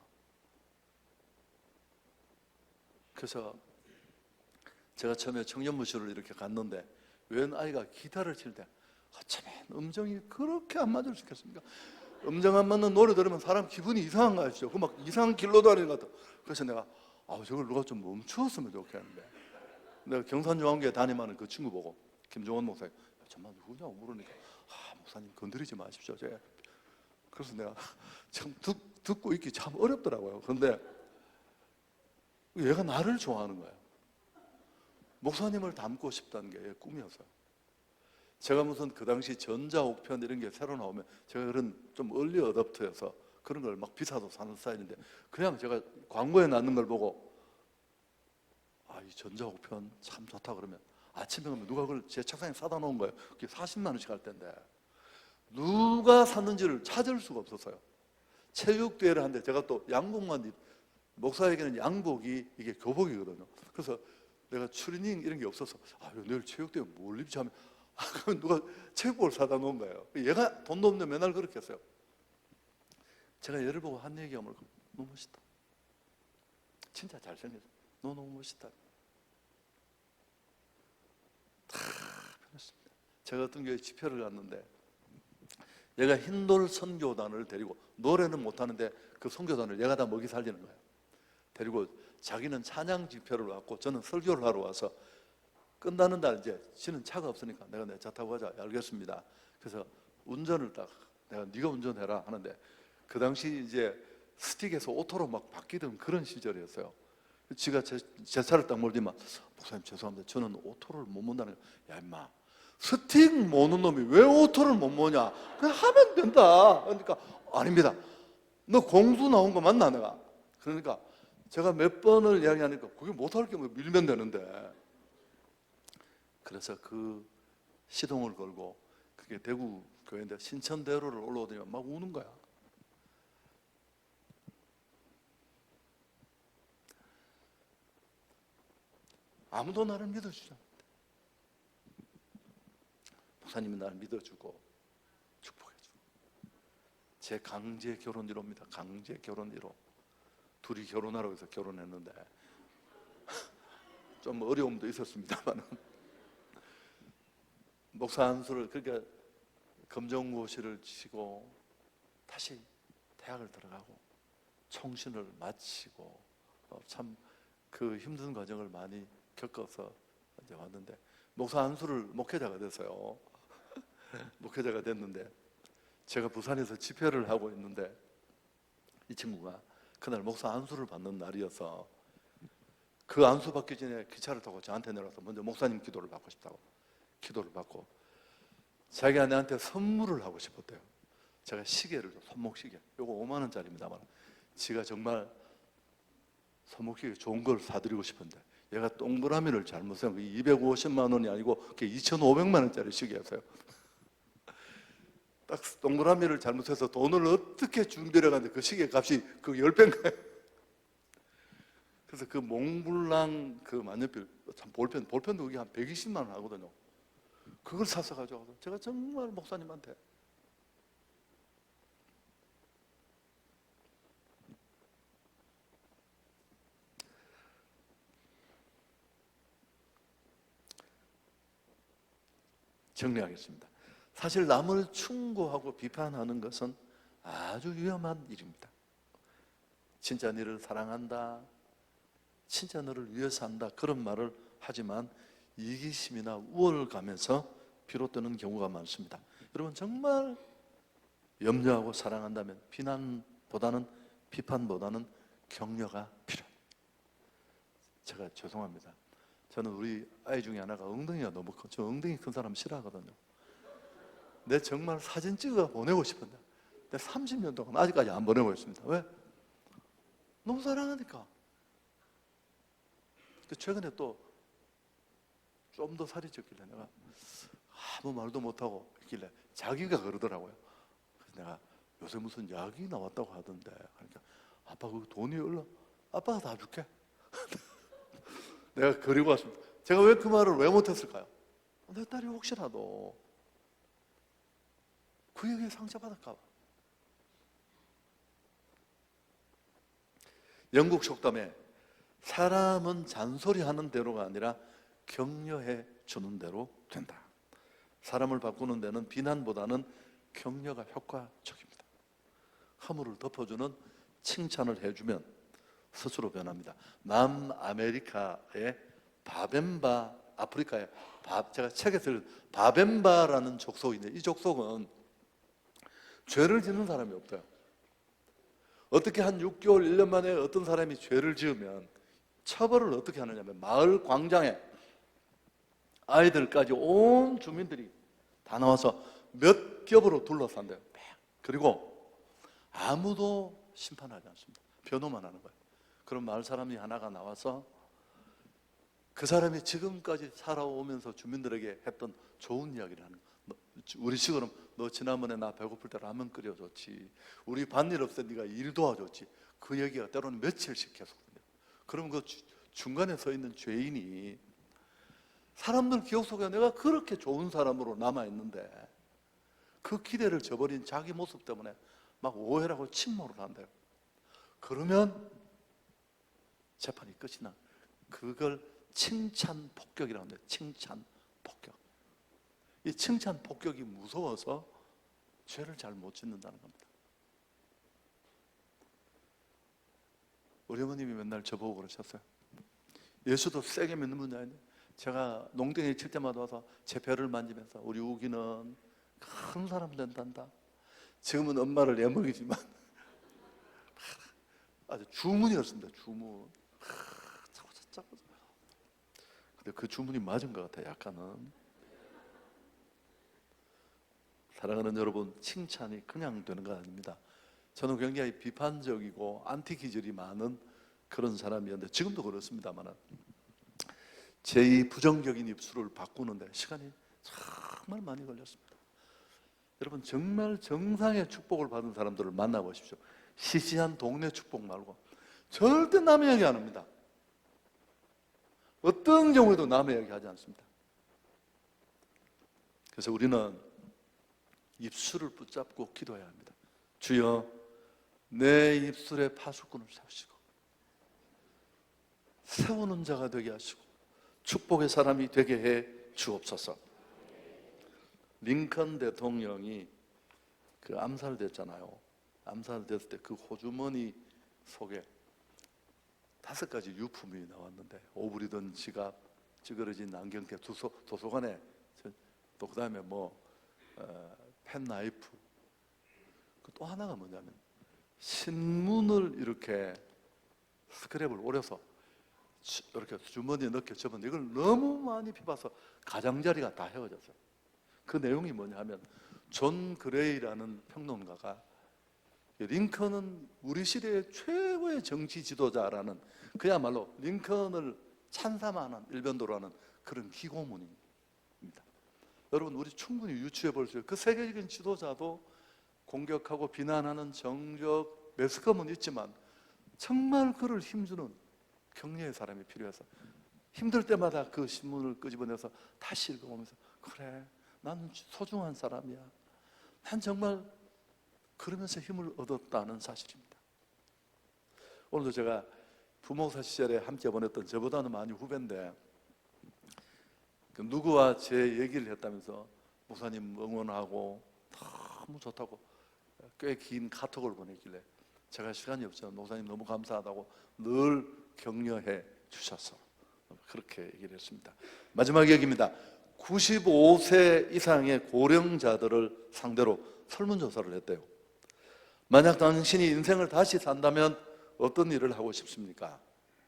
그래서 제가 처음에 청년무실을 이렇게 갔는데 웬 아이가 기타를 칠 때 어쩌면 음정이 그렇게 안 맞을 수 있겠습니까? 음정 안 맞는 노래 들으면 사람 기분이 이상한 거 아시죠? 그 막 이상한 길로 다니는 것 같아. 그래서 내가 저걸 누가 좀 멈추었으면 좋겠는데, 내가 경산중앙교회 담임하는 그 친구 보고 김종원 목사님, 정말 누구냐고 물으니까 목사님 건드리지 마십시오. 제가 그래서 내가 참 듣고 있기 참 어렵더라고요. 그런데 얘가 나를 좋아하는 거예요. 목사님을 닮고 싶다는 게 꿈이었어요. 제가 무슨 그 당시 전자옥편 이런 게 새로 나오면 제가 그런 좀 얼리 어댑터여서 그런 걸 막 비싸도 사는 스타일인데, 그냥 제가 광고에 나는 걸 보고 이 전자옥편 참 좋다 그러면 아침에 가면 누가 그걸 제 책상에 사다 놓은 거예요. 그게 40만 원씩 할 텐데 누가 샀는지를 찾을 수가 없었어요. 체육대회를 하는데 제가 또 양복만, 목사에게는 양복이 이게 교복이거든요. 그래서 내가 추리닝 이런 게 없어서 내일 체육대회 뭘 입지 하면 그럼 누가 체육복을 사다 놓은 거예요. 얘가 돈도 없는데 맨날 그렇게 했어요. 제가 얘를 보고 한 얘기하면 너무 멋있다. 진짜 잘생겼어. 너 너무 멋있다. 다 변했습니다. 제가 어떤 교회 집회를 갔는데 얘가 흰돌 선교단을 데리고, 노래는 못하는데 그 선교단을 얘가 다 먹이 살리는 거예요. 데리고 자기는 찬양 집회를 왔고 저는 설교를 하러 와서 끝나는 날 이제 지는 차가 없으니까 내가 내 차 타고 가자. 알겠습니다. 그래서 운전을 딱 내가 네가 운전해라 하는데, 그 당시 이제 스틱에서 오토로 막 바뀌던 그런 시절이었어요. 지가 제 차를 딱 몰더니만 목사님 죄송합니다. 저는 오토를 못 mon다는 거야. 야 임마, 스틱 모는 놈이 왜 오토를 못 모냐? 그냥 하면 된다. 그러니까 아닙니다. 너 공수 나온 거 맞나 내가? 그러니까 제가 몇 번을 이야기하니까 그게 못할 경우에 밀면 되는데, 그래서 그 시동을 걸고, 그게 대구 교회인데 신천대로를 올라오더니 막 우는 거야. 아무도 나를 믿어주지 않는데 목사님이 나를 믿어주고 축복해주고, 제 강제 결혼 1호입니다. 강제 결혼 1호. 둘이 결혼하라고 해서 결혼했는데 좀 어려움도 있었습니다만 목사 안수를, 그러니까 검정고시를 치고 다시 대학을 들어가고 총신을 마치고 참 그 힘든 과정을 많이 겪어서 이제 왔는데, 목사 안수를 목회자가 됐어요. 목회자가 됐는데 제가 부산에서 집회를 하고 있는데 이 친구가 그날 목사 안수를 받는 날이어서 그 안수 받기 전에 기차를 타고 저한테 내려와서 먼저 목사님 기도를 받고 싶다고 기도를 받고, 자기가 나한테 선물을 하고 싶었대요. 제가 시계를 줘, 손목시계. 요거 5만 원짜리입니다만 지가 정말 손목시계 좋은 걸 사드리고 싶은데 얘가 동그라미를 잘못 세운 거, 250만 원이 아니고 그게 2,500만 원짜리 시계였어요. 딱 동그라미를 잘못해서 돈을 어떻게 준비를 하는데 그 시계 값이 그 10배인 거예요. 그래서 그 몽블랑 그 만년필, 참 볼펜도 그게 한 120만 원 하거든요. 그걸 사서 가져가서 제가 정말 목사님한테 정리하겠습니다. 사실 남을 충고하고 비판하는 것은 아주 위험한 일입니다. 진짜 너를 사랑한다, 진짜 너를 위해서 한다, 그런 말을 하지만 이기심이나 우월감에서 비롯되는 경우가 많습니다. 여러분 정말 염려하고 사랑한다면 비난보다는, 비판보다는 격려가 필요합니다. 제가 죄송합니다. 저는 우리 아이 중에 하나가 엉덩이가 너무 커. 저 엉덩이 큰 사람 싫어하거든요. 내 정말 사진 찍어 보내고 싶은데 내 30년 동안 아직까지 안 보내고 있습니다. 왜? 너무 사랑하니까. 최근에 또 좀 더 살이 쪘길래 내가 아무 말도 못하고 있길래 자기가 그러더라고요. 그래서 내가 요새 무슨 약이 나왔다고 하던데, 그러니까 아빠 그 돈이 얼마, 아빠가 다 줄게. 내가 그리고 왔습니다. 제가 왜 그 말을 왜 못했을까요? 내 딸이 혹시라도 그 얘기에 상처받을까 봐. 영국 속담에 사람은 잔소리하는 대로가 아니라 격려해 주는 대로 된다. 사람을 바꾸는 데는 비난보다는 격려가 효과적입니다. 허물을 덮어주는 칭찬을 해주면 스스로 변합니다. 남아메리카의 바벤바, 아프리카의 제가 책에서 바벤바라는 족속인데, 이 족속은 죄를 짓는 사람이 없어요. 어떻게 한 6개월, 1년 만에 어떤 사람이 죄를 지으면 처벌을 어떻게 하느냐면, 마을 광장에 아이들까지 온 주민들이 다 나와서 몇 겹으로 둘러싼대요. 그리고 아무도 심판하지 않습니다. 변호만 하는 거예요. 그럼 마을 사람이 하나가 나와서 그 사람이 지금까지 살아오면서 주민들에게 했던 좋은 이야기를 하는 거예요. 우리 식으로 너 지난번에 나 배고플 때 라면 끓여줬지, 우리 밭일 없을 때 네가 일 도와줬지, 그 얘기가 때로는 며칠씩 계속돼요. 그럼 그 중간에 서 있는 죄인이 사람들 기억 속에 내가 그렇게 좋은 사람으로 남아있는데 그 기대를 저버린 자기 모습 때문에 막 오해라고 침몰을 한대요. 그러면 재판이 끝이 나. 그걸 칭찬 폭격이라고 합니다. 칭찬 폭격. 이 칭찬 폭격이 무서워서 죄를 잘 못 짓는다는 겁니다. 우리 어머님이 맨날 저보고 그러셨어요. 예수도 세게 믿는 분이 아닌데, 제가 농땡이 칠 때마다 와서 제 배를 만지면서 우리 우기는 큰 사람 된단다. 지금은 엄마를 애먹이지만 아주 주문이었습니다. 주문. 근데 그 주문이 맞은 것 같아요. 약간은. 사랑하는 여러분, 칭찬이 그냥 되는 거 아닙니다. 저는 굉장히 비판적이고 안티 기질이 많은 그런 사람이었는데, 지금도 그렇습니다만 제 이 부정적인 입술을 바꾸는데 시간이 정말 많이 걸렸습니다. 여러분, 정말 정상의 축복을 받은 사람들을 만나보십시오. 시시한 동네 축복 말고 절대 남의 얘기 안 합니다. 어떤 경우에도 남의 얘기 하지 않습니다. 그래서 우리는 입술을 붙잡고 기도해야 합니다. 주여, 내 입술에 파수꾼을 세우시고 세우는 자가 되게 하시고 축복의 사람이 되게 해 주옵소서. 링컨 대통령이 그 암살됐잖아요. 암살됐을 때 그 호주머니 속에 5가지 유품이 나왔는데, 오브리던 지갑, 찌그러진 안경테, 도서관에, 또 그 다음에 펜나이프, 또 하나가 뭐냐면 신문을 이렇게 스크랩을 오려서 이렇게 주머니에 넣게 접었는데, 이걸 너무 많이 비봐서 가장자리가 다 헤어졌어요. 그 내용이 뭐냐 하면, 존 그레이라는 평론가가 링컨은 우리 시대의 최고의 정치 지도자라는, 그야말로 링컨을 찬사만한 일변도라는 그런 기고문입니다. 여러분, 우리 충분히 유추해 볼 수 있어요. 그 세계적인 지도자도 공격하고 비난하는 정적, 매스컴은 있지만 정말 그를 힘주는 격려의 사람이 필요해서 힘들 때마다 그 신문을 끄집어내서 다시 읽어보면서, 그래, 나는 소중한 사람이야, 난 정말, 그러면서 힘을 얻었다는 사실입니다. 오늘도 제가 부목사 시절에 함께 보냈던, 저보다는 많이 후배인데, 그 누구와 제 얘기를 했다면서 목사님 응원하고 너무 좋다고 꽤 긴 카톡을 보내길래 제가 시간이 없지만 목사님 너무 감사하다고 늘 격려해 주셔서 그렇게 얘기를 했습니다. 마지막 얘기입니다. 95세 이상의 고령자들을 상대로 설문조사를 했대요. 만약 당신이 인생을 다시 산다면 어떤 일을 하고 싶습니까?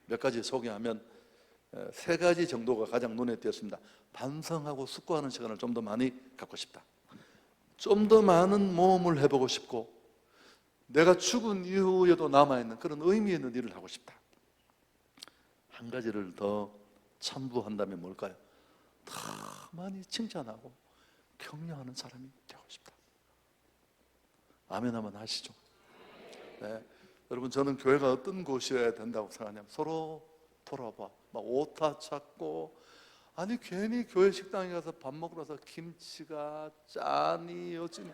몇 가지 소개하면 3가지 정도가 가장 눈에 띄었습니다. 반성하고 숙고하는 시간을 좀 더 많이 갖고 싶다. 좀 더 많은 모험을 해보고 싶고, 내가 죽은 이후에도 남아있는 그런 의미 있는 일을 하고 싶다. 한 가지를 더 첨부한다면 뭘까요? 더 많이 칭찬하고 격려하는 사람이 되고 싶다. 아멘 한번 하시죠. 네. 여러분, 저는 교회가 어떤 곳이어야 된다고 생각하냐면, 서로 돌아봐, 막 오타 찾고, 아니 괜히 교회 식당에 가서 밥 먹으러 가서 김치가 짜니 어찌니,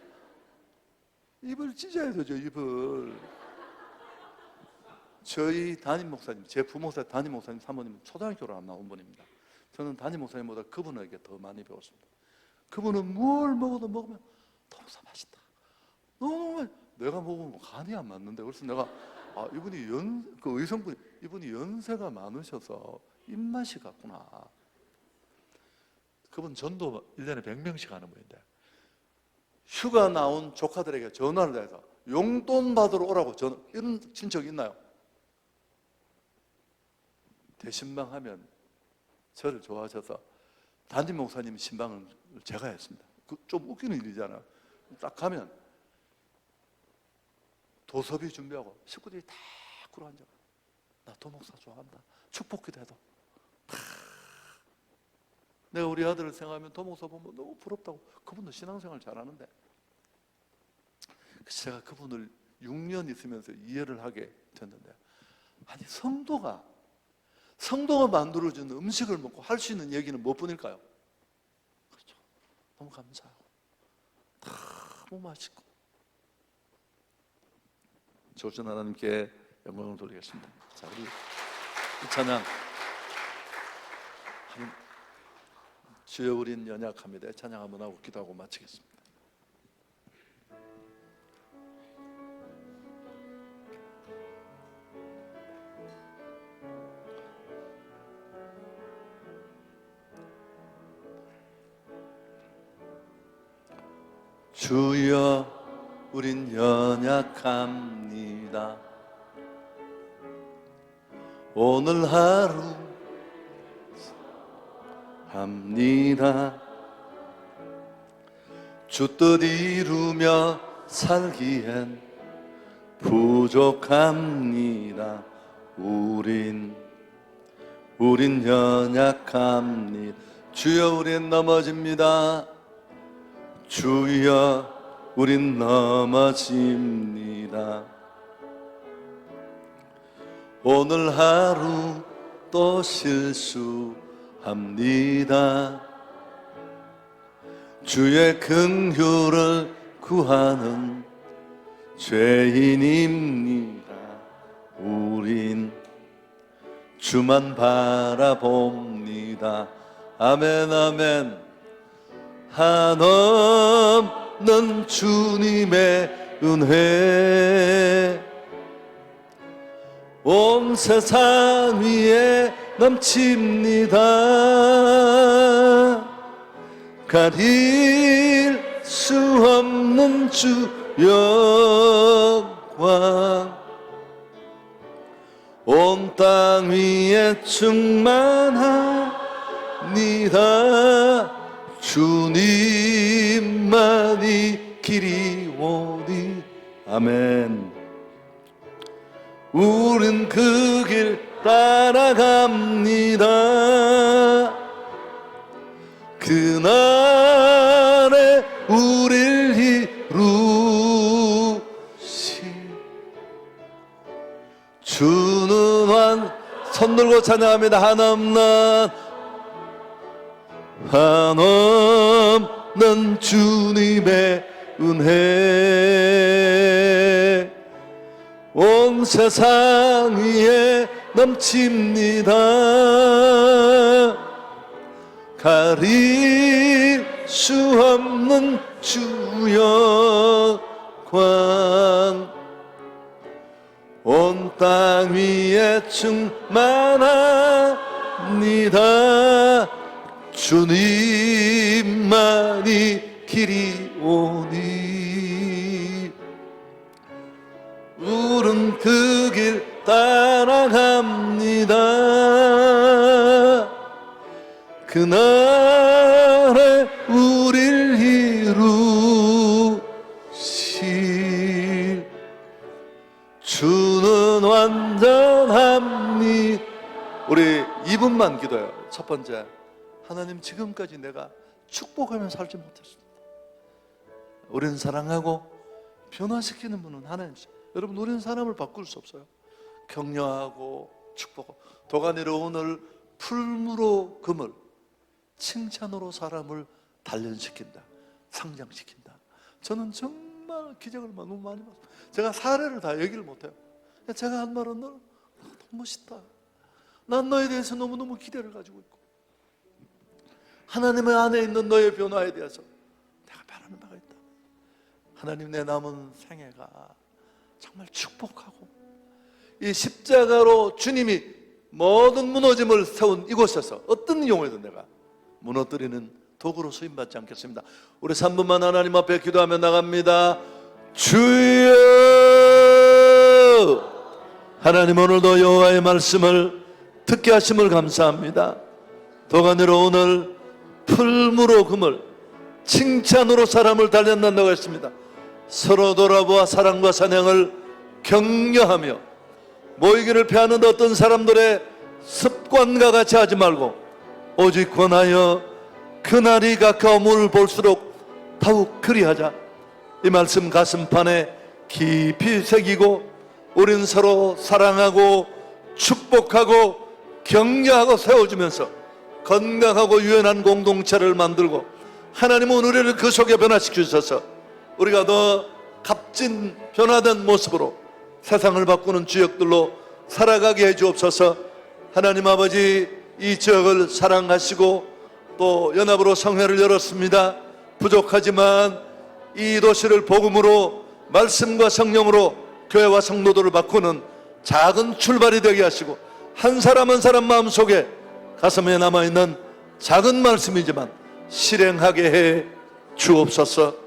입을 찢어야 되죠, 입을. 저희 담임 목사님, 제 부목사 담임 목사님 사모님은 초등학교를 안 나온 분입니다. 저는 담임 목사님보다 그분에게 더 많이 배웠습니다. 그분은 뭘 먹어도 먹으면 너무 맛있다, 너무 내가 먹으면 간이 안 맞는데. 그래서 내가 이분이 그 의성분이 이분이 연세가 많으셔서 입맛이 같구나. 그분 전도 1년에 100명씩 하는 분인데 휴가 나온 조카들에게 전화를 해서 용돈 받으러 오라고 이런 친척 있나요? 대신방하면 저를 좋아하셔서 담임 목사님 신방을 제가 했습니다. 좀 웃기는 일이잖아요. 딱 가면 도섭이 준비하고 식구들이 다 꿇어앉아. 나 도목사 좋아한다. 축복기도 해도. 내가 우리 아들을 생각하면 도목사 보면 너무 부럽다고. 그분도 신앙생활 잘하는데. 그래서 제가 그분을 6년 있으면서 이해를 하게 됐는데, 아니 성도가 만들어준 음식을 먹고 할 수 있는 얘기는 무엇뿐일까요? 그렇죠. 너무 감사하고 너무 맛있고. 조전 하나님께 영광을 돌리겠습니다. 자, 우리 이 찬양 주여 우린 연약합니다. 찬양 한번 하고 기도하고 마치겠습니다. 주여 우린 연약합니다. 오늘 하루 합니다. 주 뜻 이루며 살기엔 부족합니다. 우린 연약합니다. 주여 우린 넘어집니다. 주여 우린 넘어집니다. 오늘 하루 또 실수합니다. 주의 긍휼을 구하는 죄인입니다. 우린 주만 바라봅니다. 아멘 아멘. 한없는 주님의 은혜 온 세상 위에 넘칩니다. 가릴 수 없는 주 영광 온 땅 위에 충만합니다. 주님만이 길이 오니 아멘. 우린 그 길 따라갑니다. 그날에 우릴 이루시 주는 손 들고 찬양합니다. 한없는 주님의 은혜 온 세상 위에 넘칩니다. 가릴 수 없는 주 영광 온 땅 위에 충만합니다. 주님만이 길이 오니 우린 그 길 따라갑니다. 그날에 우릴 이루실 주는 완전합니다. 우리 2분만 기도해요. 첫 번째, 하나님 지금까지 내가 축복하며 살지 못했습니다. 우리는 사랑하고 변화시키는 분은 하나님이시죠. 여러분, 우리는 사람을 바꿀 수 없어요. 격려하고 축복하고 도가니로 오늘 풀무로 금을 칭찬으로 사람을 단련시킨다, 성장시킨다. 저는 정말 기적을 너무 많이 봤어요. 제가 사례를 다 얘기를 못해요. 제가 한 말은 너 너무 멋있다. 난 너에 대해서 너무너무 기대를 가지고 있고 하나님의 안에 있는 너의 변화에 대해서 내가 바라는 바가 있다. 하나님 내 남은 생애가 정말 축복하고 이 십자가로 주님이 모든 무너짐을 세운 이곳에서 어떤 경우에도 내가 무너뜨리는 도구로 쓰임받지 않겠습니다. 우리 3분만 하나님 앞에 기도하며 나갑니다. 주여, 하나님 오늘도 여호와의 말씀을 듣게 하심을 감사합니다. 도가니로 오늘 풀무로 금을 칭찬으로 사람을 단련한다고 했습니다. 서로 돌아보아 사랑과 사냥을 격려하며 모이기를 피하는 어떤 사람들의 습관과 같이 하지 말고 오직 권하여 그날이 가까움을 볼수록 더욱 그리하자. 이 말씀 가슴판에 깊이 새기고 우린 서로 사랑하고 축복하고 격려하고 세워주면서 건강하고 유연한 공동체를 만들고 하나님은 우리를 그 속에 변화시키셔서 우리가 더 값진 변화된 모습으로 세상을 바꾸는 주역들로 살아가게 해주옵소서. 하나님 아버지, 이 지역을 사랑하시고 또 연합으로 성회를 열었습니다. 부족하지만 이 도시를 복음으로 말씀과 성령으로 교회와 성도들을 바꾸는 작은 출발이 되게 하시고 한 사람 한 사람 마음속에 가슴에 남아있는 작은 말씀이지만 실행하게 해 주옵소서.